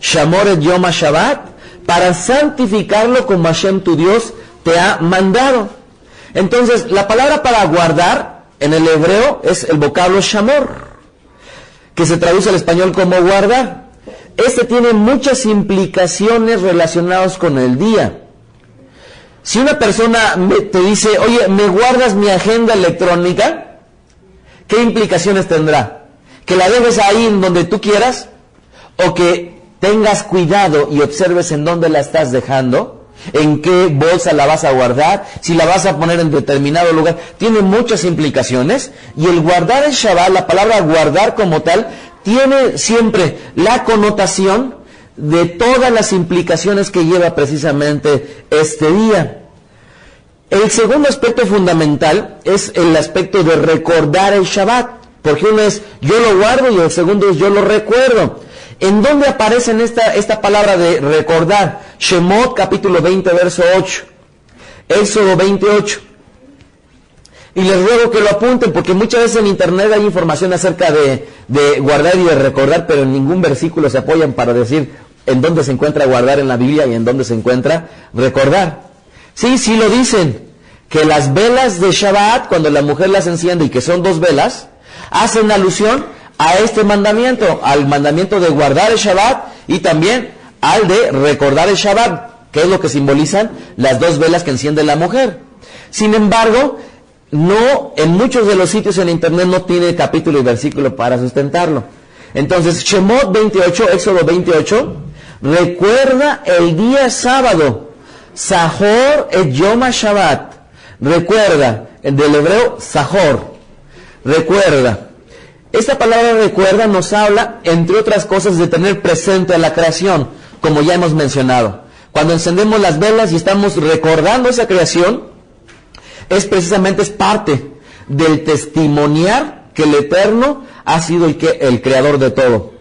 Shamor et Yom HaShabbat, para santificarlo como Hashem tu Dios te ha mandado. Entonces, la palabra para guardar en el hebreo es el vocablo Shamor, que se traduce al español como guardar. Este tiene muchas implicaciones relacionadas con el día. Si una persona te dice, oye, ¿me guardas mi agenda electrónica? ¿Qué implicaciones tendrá? ¿Que la dejes ahí en donde tú quieras? ¿O que tengas cuidado y observes en dónde la estás dejando? ¿En qué bolsa la vas a guardar? ¿Si la vas a poner en determinado lugar? Tiene muchas implicaciones. Y el guardar el Shabbat, la palabra guardar como tal, tiene siempre la connotación de todas las implicaciones que lleva precisamente este día. El segundo aspecto fundamental es el aspecto de recordar el Shabbat, porque uno es yo lo guardo y el segundo es yo lo recuerdo. ¿En dónde aparece en esta palabra de recordar? Shemot capítulo 20 verso 8, Éxodo 28. Y les ruego que lo apunten, porque muchas veces en internet hay información acerca de guardar y de recordar, pero en ningún versículo se apoyan para decir en dónde se encuentra guardar en la Biblia y en dónde se encuentra recordar. Sí, sí lo dicen, que las velas de Shabbat, cuando la mujer las enciende y que son 2 velas, hacen alusión a este mandamiento, al mandamiento de guardar el Shabbat y también al de recordar el Shabbat, que es lo que simbolizan las 2 velas que enciende la mujer. Sin embargo, no, en muchos de los sitios en internet no tiene capítulo y versículo para sustentarlo. Entonces, Shemot 28, Éxodo 28, recuerda el día sábado, Sahor et Yom HaShabbat. Recuerda, del hebreo Sahor, recuerda. Esta palabra recuerda nos habla, entre otras cosas, de tener presente a la creación, como ya hemos mencionado. Cuando encendemos las velas y estamos recordando esa creación, es parte del testimoniar que el Eterno ha sido el creador de todo.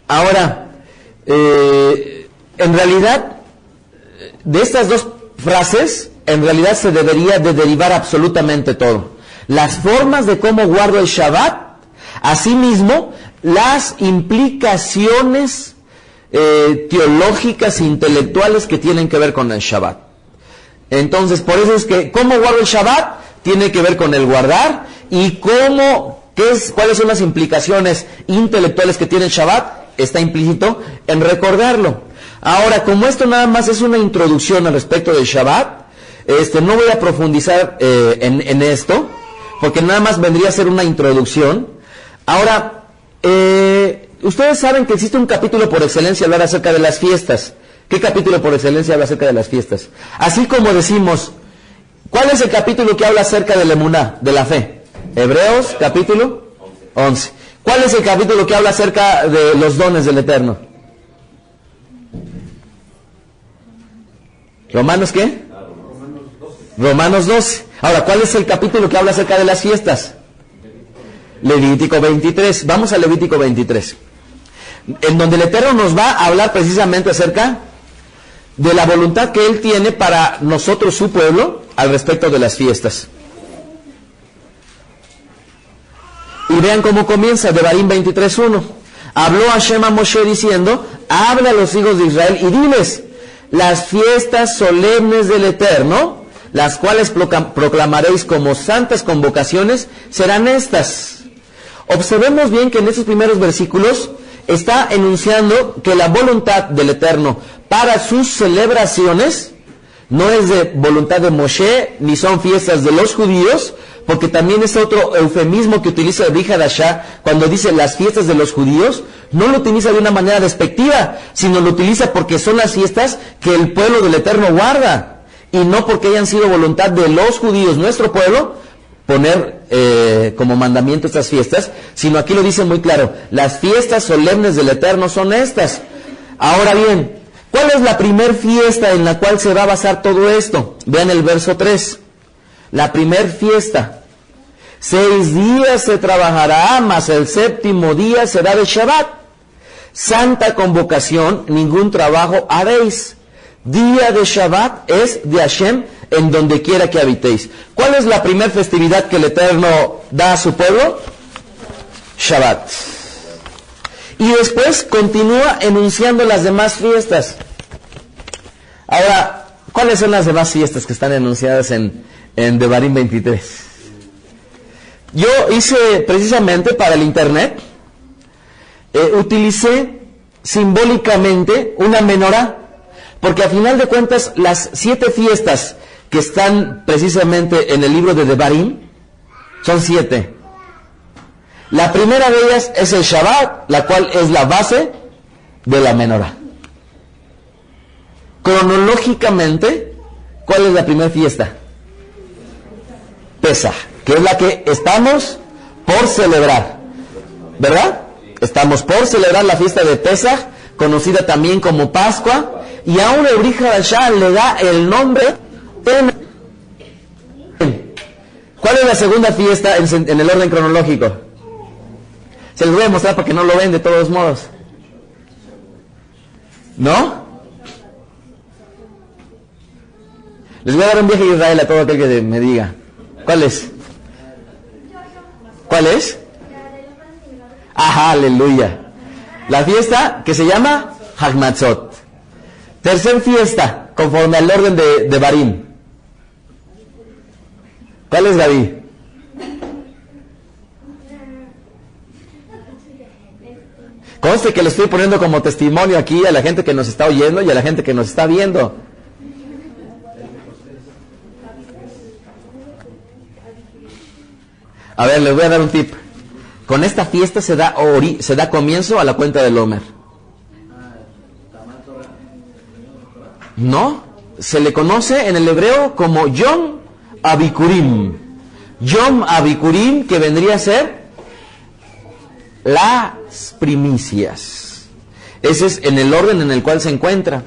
Ahora, en realidad, de estas dos frases, en realidad se debería de derivar absolutamente todo. Las formas de cómo guardo el Shabbat, asimismo, las implicaciones teológicas e intelectuales que tienen que ver con el Shabbat. Entonces, por eso es que cómo guardo el Shabbat tiene que ver con el guardar, y cuáles son las implicaciones intelectuales que tiene el Shabbat, está implícito en recordarlo. Ahora, como esto nada más es una introducción al respecto del Shabbat, no voy a profundizar en esto, porque nada más vendría a ser una introducción. Ahora, ustedes saben que existe un capítulo por excelencia hablar acerca de las fiestas. ¿Qué capítulo por excelencia habla acerca de las fiestas? Así como decimos, ¿cuál es el capítulo que habla acerca de la emuná, de la fe? Hebreos, capítulo 11. ¿Cuál es el capítulo que habla acerca de los dones del Eterno? ¿Romanos qué? Romanos 12. Ahora, ¿cuál es el capítulo que habla acerca de las fiestas? Levítico 23. Vamos a Levítico 23. En donde el Eterno nos va a hablar precisamente acerca de la voluntad que Él tiene para nosotros, su pueblo, al respecto de las fiestas. Y vean cómo comienza, Devarim 23:1. Habló Hashem a Moshe diciendo, habla a los hijos de Israel y diles, las fiestas solemnes del Eterno, las cuales proclamaréis como santas convocaciones, serán estas. Observemos bien que en estos primeros versículos está enunciando que la voluntad del Eterno para sus celebraciones no es de voluntad de Moshe, ni son fiestas de los judíos, porque también es otro eufemismo que utiliza el Brit Hadashah cuando dice las fiestas de los judíos. No lo utiliza de una manera despectiva, sino lo utiliza porque son las fiestas que el pueblo del Eterno guarda, y no porque hayan sido voluntad de los judíos, nuestro pueblo, poner como mandamiento estas fiestas, sino aquí lo dice muy claro, las fiestas solemnes del Eterno son estas. Ahora bien, ¿cuál es la primer fiesta en la cual se va a basar todo esto? Vean el verso 3. La primer fiesta. 6 días se trabajará, mas el 7º día será de Shabbat. Santa convocación, ningún trabajo haréis. Día de Shabbat es de Hashem en donde quiera que habitéis. ¿Cuál es la primera festividad que el Eterno da a su pueblo? Shabbat. Y después continúa enunciando las demás fiestas. Ahora, ¿cuáles son las demás fiestas que están enunciadas en Devarim 23? Yo hice precisamente para el internet, utilicé simbólicamente una menorá, porque a final de cuentas las 7 fiestas que están precisamente en el libro de Devarim son 7. La primera de ellas es el Shabbat, la cual es la base de la menorá. Cronológicamente, ¿cuál es la primera fiesta? Pesaj, que es la que estamos por celebrar, ¿verdad? Estamos por celebrar la fiesta de Pesaj, conocida también como Pascua, y aún el Brit Hadashah le da el nombre. ¿Cuál es la segunda fiesta en el orden cronológico? Se les voy a mostrar porque no lo ven de todos modos. ¿No? Les voy a dar un viaje a Israel a todo aquel que me diga. ¿Cuál es? ¿Cuál es? Ajá, aleluya. La fiesta que se llama Hag Matzot. Tercer fiesta, conforme al orden de Devarim. ¿Cuál es, Gaby? Conste que le estoy poniendo como testimonio aquí a la gente que nos está oyendo y a la gente que nos está viendo. A ver, les voy a dar un tip. Con esta fiesta se da comienzo a la cuenta del Omer. No, se le conoce en el hebreo como Yom Abikurim. Yom Abikurim, que vendría a ser las primicias. Ese es en el orden en el cual se encuentra.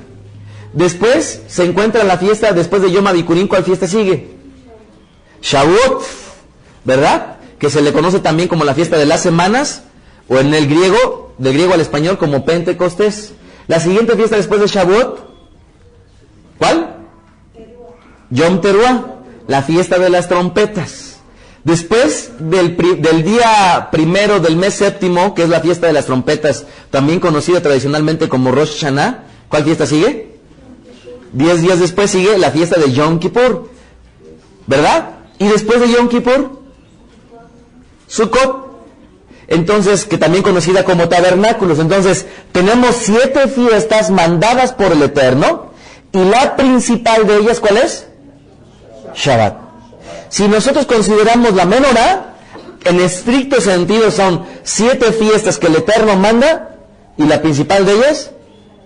Después se encuentra la fiesta, después de Yom Abikurim, ¿cuál fiesta sigue? Shavuot, ¿verdad? Que se le conoce también como la fiesta de las semanas, o en el griego, del griego al español, como Pentecostés. La siguiente fiesta después de Shavuot, ¿cuál? Yom Teruah, la fiesta de las trompetas. Después del día primero del mes séptimo, que es la fiesta de las trompetas, también conocida tradicionalmente como Rosh Hashanah, ¿cuál fiesta sigue? 10 días después sigue la fiesta de Yom Kippur, ¿verdad? Y después de Yom Kippur, Sukkot, entonces, que también conocida como tabernáculos. Entonces, tenemos 7 fiestas mandadas por el Eterno, y la principal de ellas, ¿cuál es? Shabbat. Si nosotros consideramos la menorá, en estricto sentido son 7 fiestas que el Eterno manda, y la principal de ellas,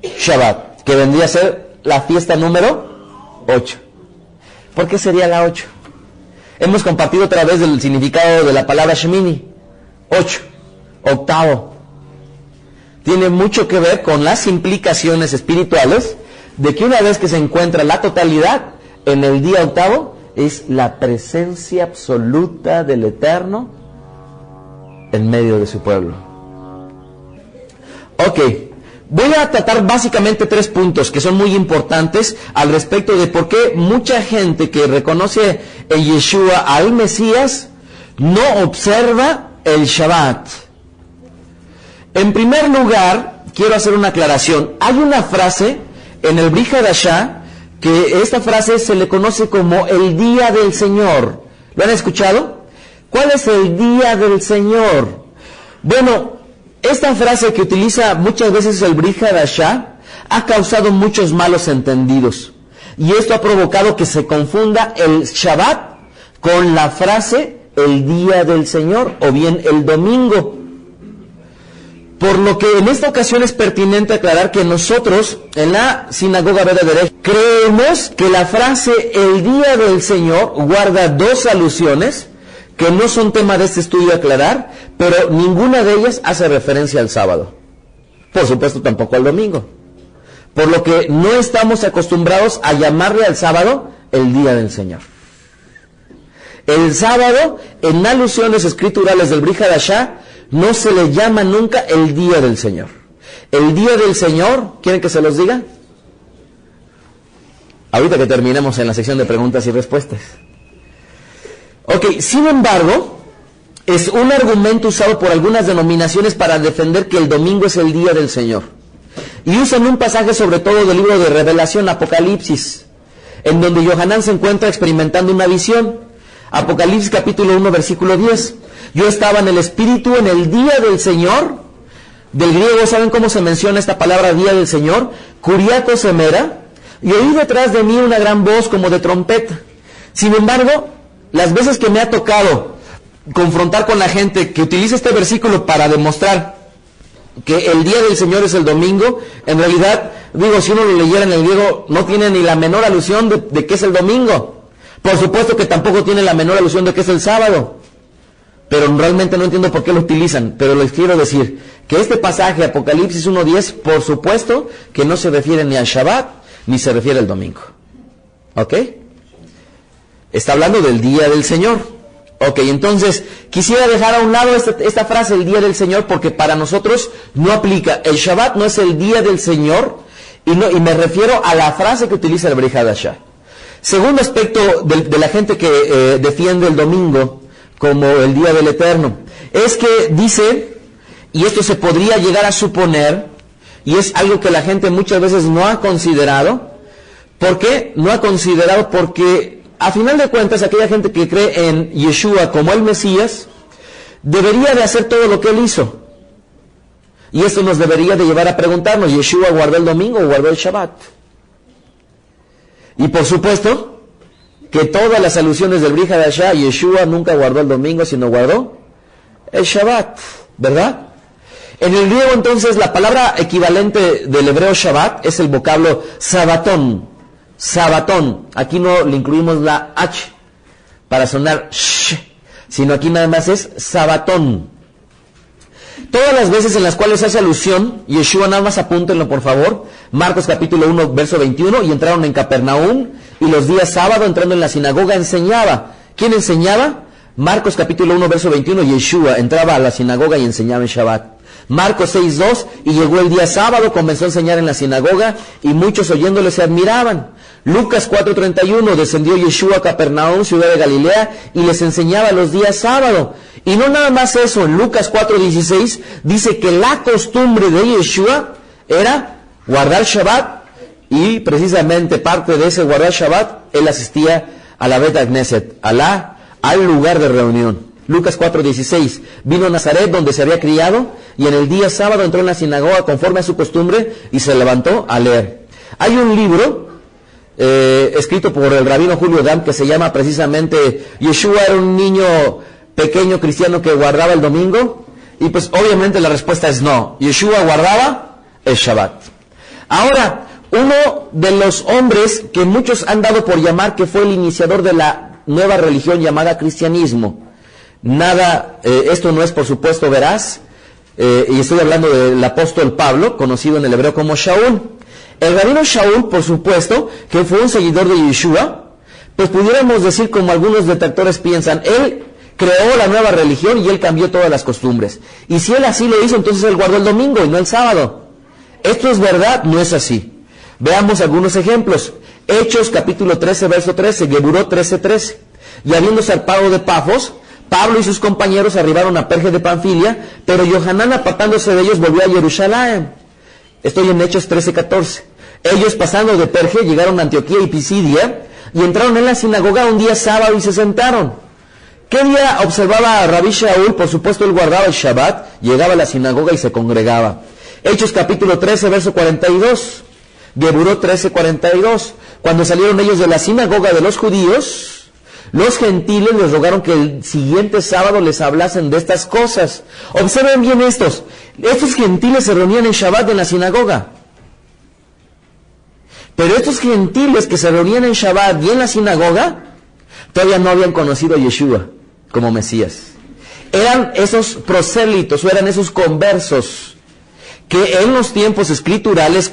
Shabbat, que vendría a ser la fiesta número 8. ¿Por qué sería la 8? Hemos compartido otra vez el significado de la palabra Shemini. 8, octavo. Tiene mucho que ver con las implicaciones espirituales de que una vez que se encuentra la totalidad en el día octavo, es la presencia absoluta del Eterno en medio de su pueblo. Ok, voy a tratar básicamente 3 puntos que son muy importantes al respecto de por qué mucha gente que reconoce en Yeshua al Mesías no observa el Shabbat. En primer lugar, quiero hacer una aclaración. Hay una frase en el Brit Hadashah que esta frase se le conoce como el día del Señor. ¿Lo han escuchado? ¿Cuál es el día del Señor? Bueno, esta frase que utiliza muchas veces el Brit Hadashah ha causado muchos malos entendidos. Y esto ha provocado que se confunda el Shabbat con la frase el día del Señor o bien el domingo. Por lo que en esta ocasión es pertinente aclarar que nosotros en la sinagoga BethEderech creemos que la frase el día del Señor guarda 2 alusiones que no son tema de este estudio aclarar, pero ninguna de ellas hace referencia al sábado. Por supuesto tampoco al domingo. Por lo que no estamos acostumbrados a llamarle al sábado el día del Señor. El sábado, en alusiones escriturales del Brit Hadashah, no se le llama nunca el día del Señor. El día del Señor, ¿quieren que se los diga? Ahorita que terminemos en la sección de preguntas y respuestas. Ok, sin embargo, es un argumento usado por algunas denominaciones para defender que el domingo es el día del Señor. Y usan un pasaje sobre todo del libro de Revelación, Apocalipsis, en donde Yohanan se encuentra experimentando una visión. Apocalipsis capítulo 1, versículo 10. Yo estaba en el Espíritu en el día del Señor. Del griego, ¿saben cómo se menciona esta palabra día del Señor? Kuriakos emera. Y oí detrás de mí una gran voz como de trompeta. Sin embargo, las veces que me ha tocado confrontar con la gente que utiliza este versículo para demostrar que el día del Señor es el domingo, en realidad, digo, si uno lo leyera en el griego, no tiene ni la menor alusión de que es el domingo. Por supuesto que tampoco tiene la menor alusión de que es el sábado. Pero realmente no entiendo por qué lo utilizan. Pero les quiero decir que este pasaje, Apocalipsis 1.10, por supuesto que no se refiere ni al Shabbat, ni se refiere al domingo. ¿Ok? Está hablando del día del Señor. Ok, entonces quisiera dejar a un lado esta frase, el día del Señor, porque para nosotros no aplica. El Shabbat no es el día del Señor, y me refiero a la frase que utiliza el Brit Hadashah. Segundo aspecto de la gente que defiende el domingo como el día del Eterno, es que dice, y esto se podría llegar a suponer, y es algo que la gente muchas veces no ha considerado. ¿Por qué? No ha considerado porque, a final de cuentas, aquella gente que cree en Yeshua como el Mesías, debería de hacer todo lo que él hizo. Y esto nos debería de llevar a preguntarnos, ¿Yeshua guardó el domingo o guardó el Shabbat? Y por supuesto que todas las alusiones del Brit Hadashah, Yeshua nunca guardó el domingo, sino guardó el Shabbat, ¿verdad? En el griego entonces la palabra equivalente del hebreo Shabbat es el vocablo sabatón. Sabatón. Aquí no le incluimos la H para sonar sh, sino aquí nada más es sabatón. Todas las veces en las cuales hace alusión, Yeshua, nada más apúntenlo por favor, Marcos capítulo 1, verso 21, y entraron en Capernaum, y los días sábado, entrando en la sinagoga, enseñaba. ¿Quién enseñaba? Marcos capítulo 1, verso 21, Yeshua entraba a la sinagoga y enseñaba en Shabbat. Marcos 6:2, y llegó el día sábado, comenzó a enseñar en la sinagoga, y muchos oyéndole se admiraban. Lucas 4:31, descendió Yeshua a Capernaum, ciudad de Galilea, y les enseñaba los días sábado. Y no nada más eso, en Lucas 4:16 dice que la costumbre de Yeshua era guardar Shabbat, y precisamente parte de ese guardar Shabbat, él asistía a la Bet Knesset, al lugar de reunión. Lucas 4:16, vino a Nazaret donde se había criado, y en el día sábado entró en la sinagoga conforme a su costumbre y se levantó a leer. Hay un libro escrito por el rabino Julio Dam que se llama precisamente Yeshua era un niño pequeño cristiano que guardaba el domingo, y pues obviamente la respuesta es no. Yeshua guardaba el Shabbat. Ahora, uno de los hombres que muchos han dado por llamar que fue el iniciador de la nueva religión llamada cristianismo, esto no es por supuesto veraz, y estoy hablando del apóstol Pablo, conocido en el hebreo como Shaul. El rabino Shaul, por supuesto, que fue un seguidor de Yeshua, pues pudiéramos decir, como algunos detractores piensan, él creó la nueva religión y él cambió todas las costumbres. Y si él así lo hizo, entonces él guardó el domingo y no el sábado. ¿Esto es verdad? No es así. Veamos algunos ejemplos. Hechos capítulo 13, verso 13, Geburot 13:13. Y habiendo zarpado de Pafos, Pablo y sus compañeros arribaron a Perge de Panfilia, pero Yohanan, apartándose de ellos, volvió a Jerusalén. Estoy en Hechos 13:14. Ellos, pasando de Perge, llegaron a Antioquía y Pisidia, y entraron en la sinagoga un día sábado y se sentaron. ¿Qué día observaba a Rabí Shaul? Por supuesto, él guardaba el Shabbat, llegaba a la sinagoga y se congregaba. Hechos capítulo 13, verso 42. Geburot 13:42. Cuando salieron ellos de la sinagoga de los judíos, los gentiles les rogaron que el siguiente sábado les hablasen de estas cosas. Observen bien estos gentiles se reunían en Shabbat en la sinagoga. Pero estos gentiles que se reunían en Shabbat y en la sinagoga, todavía no habían conocido a Yeshua como Mesías. Eran esos prosélitos, o eran esos conversos, que en los tiempos escriturales,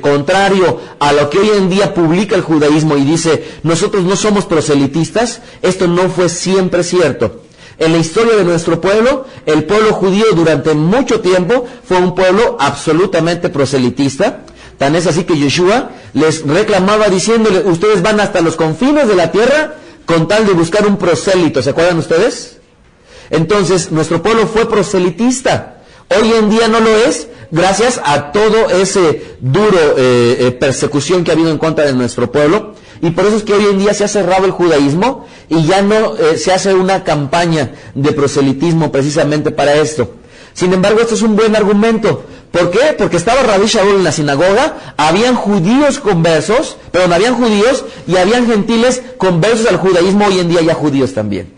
contrario a lo que hoy en día publica el judaísmo y dice, nosotros no somos proselitistas, esto no fue siempre cierto. En la historia de nuestro pueblo, el pueblo judío durante mucho tiempo fue un pueblo absolutamente proselitista. Tan es así que Yeshua les reclamaba diciéndole, ustedes van hasta los confines de la tierra con tal de buscar un prosélito. ¿Se acuerdan ustedes? Entonces, nuestro pueblo fue proselitista. Hoy en día no lo es, gracias a todo ese duro persecución que ha habido en contra de nuestro pueblo, y por eso es que hoy en día se ha cerrado el judaísmo y ya no se hace una campaña de proselitismo precisamente para esto. Sin embargo, esto es un buen argumento. ¿Por qué? Porque estaba Rabí Shaul en la sinagoga, habían judíos conversos, habían judíos y habían gentiles conversos al judaísmo, hoy en día ya judíos también.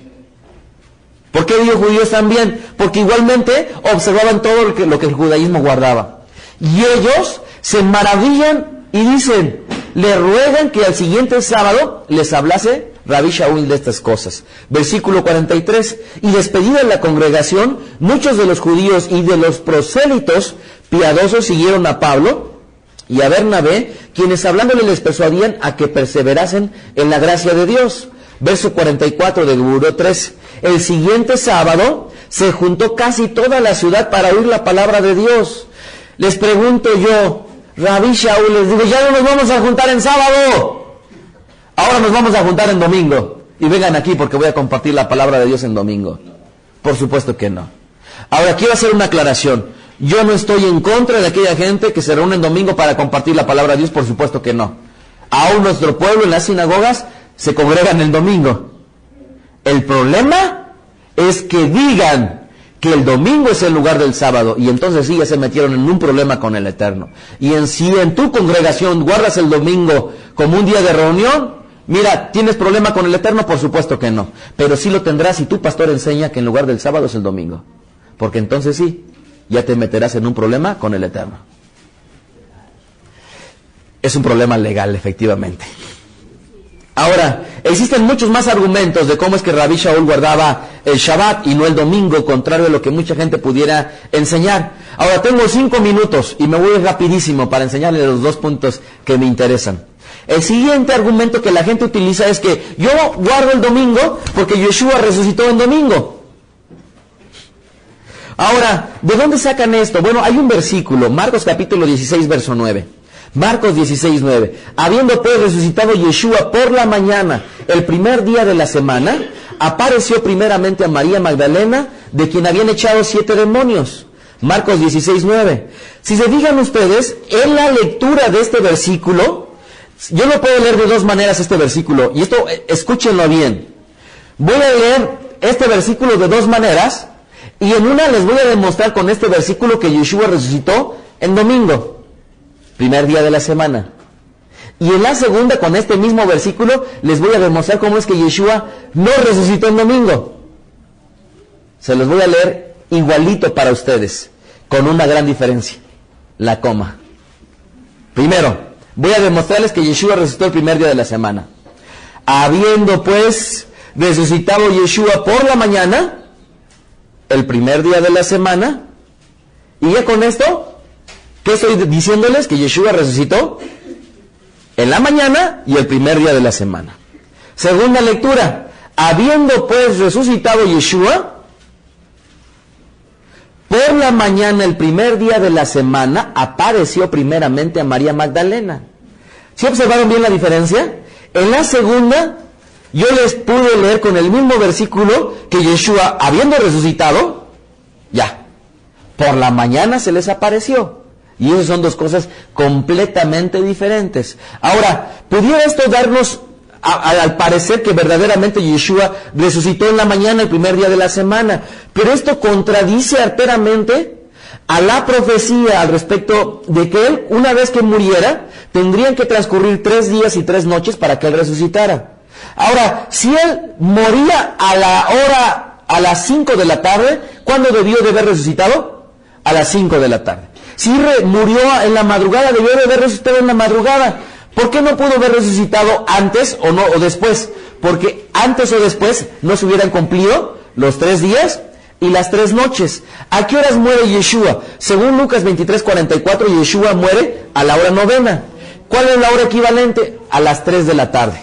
¿Por qué digo judíos también? Porque igualmente observaban todo lo que el judaísmo guardaba. Y ellos se maravillan y dicen, le ruegan que al siguiente sábado les hablase Rabí Shaul de estas cosas. Versículo 43. Y despedida la congregación, muchos de los judíos y de los prosélitos piadosos siguieron a Pablo y a Bernabé, quienes hablándole les persuadían a que perseverasen en la gracia de Dios. Verso 44 de Geburot 3. El siguiente sábado se juntó casi toda la ciudad para oír la palabra de Dios. Les pregunto yo, Rabí Shaul, les digo, ya no nos vamos a juntar en sábado, ahora nos vamos a juntar en domingo. Y vengan aquí porque voy a compartir la palabra de Dios en domingo. Por supuesto que no. Ahora quiero hacer una aclaración. Yo no estoy en contra de aquella gente que se reúne en domingo para compartir la palabra de Dios, por supuesto que no. Aún nuestro pueblo en las sinagogas se congregan el domingo. El problema es que digan que el domingo es el lugar del sábado, y entonces sí ya se metieron en un problema con el Eterno. Y si en tu congregación guardas el domingo como un día de reunión, mira, ¿tienes problema con el Eterno? Por supuesto que no. Pero sí lo tendrás si tu pastor enseña que en lugar del sábado es el domingo. Porque entonces sí, ya te meterás en un problema con el Eterno. Es un problema legal, efectivamente. Ahora, existen muchos más argumentos de cómo es que Rabí Shaul guardaba el Shabbat y no el domingo, contrario a lo que mucha gente pudiera enseñar. Ahora, tengo 5 minutos y me voy rapidísimo para enseñarles los 2 puntos que me interesan. El siguiente argumento que la gente utiliza es que yo guardo el domingo porque Yeshua resucitó en domingo. Ahora, ¿de dónde sacan esto? Bueno, hay un versículo, Marcos capítulo 16, verso 9. Marcos 16, 9. Habiendo pues resucitado Yeshua por la mañana, el primer día de la semana, apareció primeramente a María Magdalena, de quien habían echado 7 demonios. Marcos 16, 9. Si se fijan ustedes, en la lectura de este versículo, yo lo puedo leer de dos maneras este versículo, y esto, escúchenlo bien. Voy a leer este versículo de dos maneras, y en una les voy a demostrar con este versículo que Yeshua resucitó en domingo, primer día de la semana. Y en la segunda, con este mismo versículo, les voy a demostrar cómo es que Yeshua no resucitó en domingo. Se los voy a leer igualito para ustedes, con una gran diferencia, la coma. Primero, voy a demostrarles que Yeshua resucitó el primer día de la semana. Habiendo pues resucitado Yeshua por la mañana, el primer día de la semana, y ya con esto, ¿qué estoy diciéndoles? Que Yeshua resucitó en la mañana y el primer día de la semana. Segunda lectura, habiendo pues resucitado Yeshua por la mañana, el primer día de la semana, apareció primeramente a María Magdalena. ¿Sí observaron bien la diferencia? En la segunda, yo les pude leer con el mismo versículo que Yeshua, habiendo resucitado, ya, por la mañana se les apareció. Y esas son dos cosas completamente diferentes. Ahora, ¿pudiera esto darnos al parecer que verdaderamente Yeshua resucitó en la mañana, el primer día de la semana? Pero esto contradice arteramente a la profecía al respecto de que él, una vez que muriera, tendrían que transcurrir 3 días y 3 noches para que él resucitara. Ahora, si él moría a las 5 de la tarde, ¿cuándo debió de haber resucitado? A las 5 de la tarde. Si murió en la madrugada, debió de haber resucitado en la madrugada. ¿Por qué no pudo haber resucitado antes o después? Porque antes o después no se hubieran cumplido los 3 días y las 3 noches. ¿A qué horas muere Yeshua? Según Lucas 23:44, Yeshua muere a la hora 9. ¿Cuál es la hora equivalente? A las 3 de la tarde.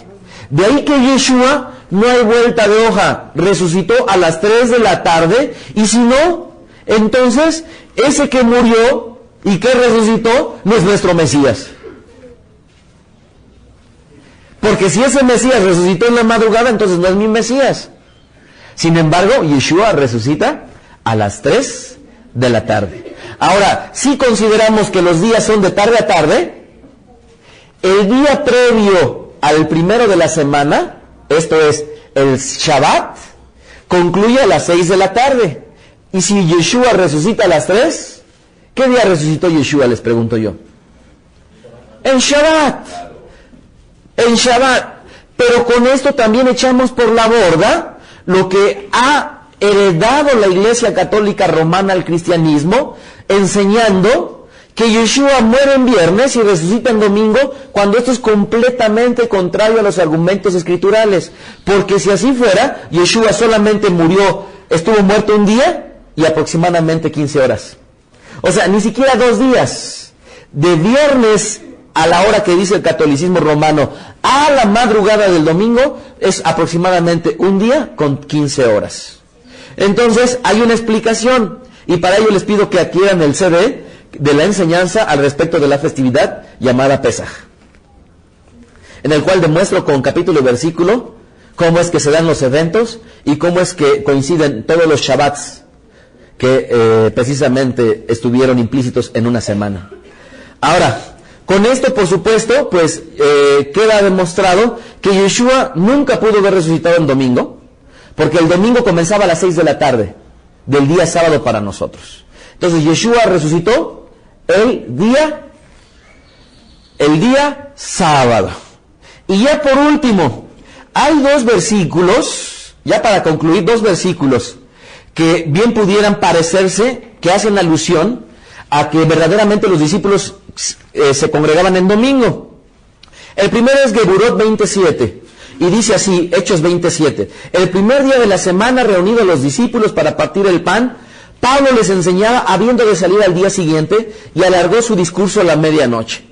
De ahí que Yeshua, no hay vuelta de hoja, resucitó a las 3 de la tarde, y si no, entonces ese que murió y que resucitó no es nuestro Mesías. Porque si ese Mesías resucitó en la madrugada, entonces no es mi Mesías. Sin embargo, Yeshua resucita a las 3 de la tarde. Ahora, si consideramos que los días son de tarde a tarde, el día previo al primero de la semana, esto es el Shabbat, concluye a las 6 de la tarde. Y si Yeshua resucita a las 3, ¿qué día resucitó Yeshua? Les pregunto yo. En Shabbat. En Shabbat. Pero con esto también echamos por la borda lo que ha heredado la Iglesia Católica Romana al cristianismo, enseñando que Yeshua muere en viernes y resucita en domingo, cuando esto es completamente contrario a los argumentos escriturales. Porque si así fuera, Yeshua solamente estuvo muerto un día y aproximadamente 15 horas. O sea, ni siquiera 2 días. De viernes a la hora que dice el catolicismo romano a la madrugada del domingo es aproximadamente un día con 15 horas. Entonces hay una explicación, y para ello les pido que adquieran el CD de la enseñanza al respecto de la festividad llamada Pesaj, en el cual demuestro con capítulo y versículo cómo es que se dan los eventos y cómo es que coinciden todos los Shabbats que precisamente estuvieron implícitos en una semana. Ahora, con esto, por supuesto, pues queda demostrado que Yeshua nunca pudo haber resucitado en domingo, porque el domingo comenzaba a las 6 de la tarde del día sábado para nosotros. Entonces Yeshua resucitó el día sábado. Y ya por último, hay 2 versículos, ya para concluir, 2 versículos que bien pudieran parecerse, que hacen alusión a que verdaderamente los discípulos se congregaban en domingo. El primero es Geburot 27, y dice así, Hechos 27. El primer día de la semana, reunidos los discípulos para partir el pan, Pablo les enseñaba habiendo de salir al día siguiente, y alargó su discurso a la medianoche.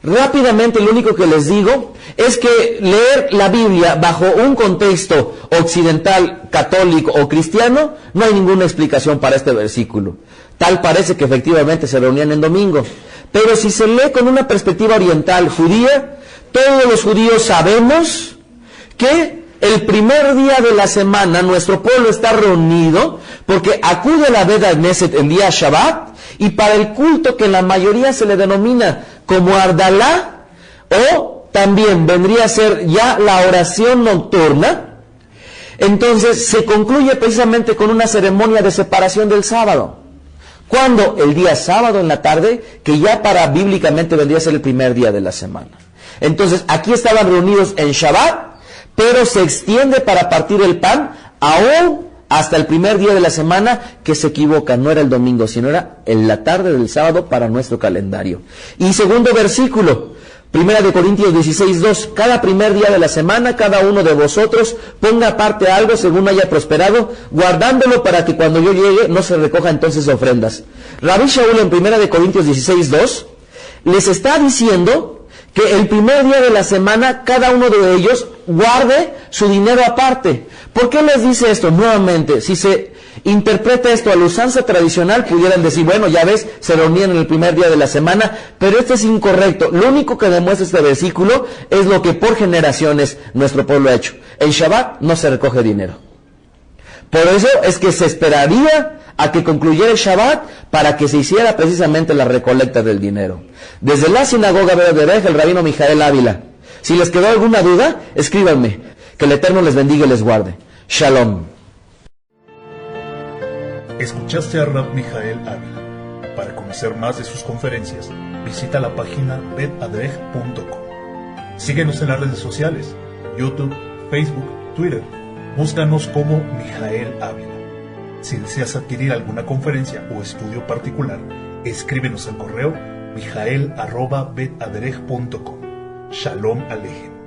Rápidamente, lo único que les digo es que leer la Biblia bajo un contexto occidental, católico o cristiano, no hay ninguna explicación para este versículo. Tal parece que efectivamente se reunían en domingo. Pero si se lee con una perspectiva oriental judía, todos los judíos sabemos que el primer día de la semana nuestro pueblo está reunido porque acude a la Bet Knesset el día Shabbat y para el culto que la mayoría se le denomina como Ardalá, o también vendría a ser ya la oración nocturna. Entonces se concluye precisamente con una ceremonia de separación del sábado. ¿Cuándo? El día sábado en la tarde, que ya para bíblicamente vendría a ser el primer día de la semana. Entonces aquí estaban reunidos en Shabbat, pero se extiende para partir el pan aún hasta el primer día de la semana, que se equivoca, no era el domingo, sino era en la tarde del sábado para nuestro calendario. Y segundo versículo, 1 Corintios 16:2, cada primer día de la semana, cada uno de vosotros ponga aparte algo según haya prosperado, guardándolo para que cuando yo llegue no se recoja entonces ofrendas. Rabbi Shaul en 1 Corintios 16:2 les está diciendo que el primer día de la semana cada uno de ellos guarde su dinero aparte. ¿Por qué les dice esto? Nuevamente, si se interpreta esto a la usanza tradicional, pudieran decir, bueno, ya ves, se reunían en el primer día de la semana, pero esto es incorrecto. Lo único que demuestra este versículo es lo que por generaciones nuestro pueblo ha hecho. En Shabbat no se recoge dinero. Por eso es que se esperaría a que concluyera el Shabbat para que se hiciera precisamente la recolecta del dinero. Desde la sinagoga Berederej, el rabino Mijael Ávila. Si les quedó alguna duda, escríbanme. Que el Eterno les bendiga y les guarde. Shalom. Escuchaste a Rab Mijael Ávila. Para conocer más de sus conferencias, visita la página betadrej.com. Síguenos en las redes sociales, YouTube, Facebook, Twitter. Búscanos como Mijael Ávila. Si deseas adquirir alguna conferencia o estudio particular, escríbenos al correo mijael@betadrej.com. Shalom Alejem.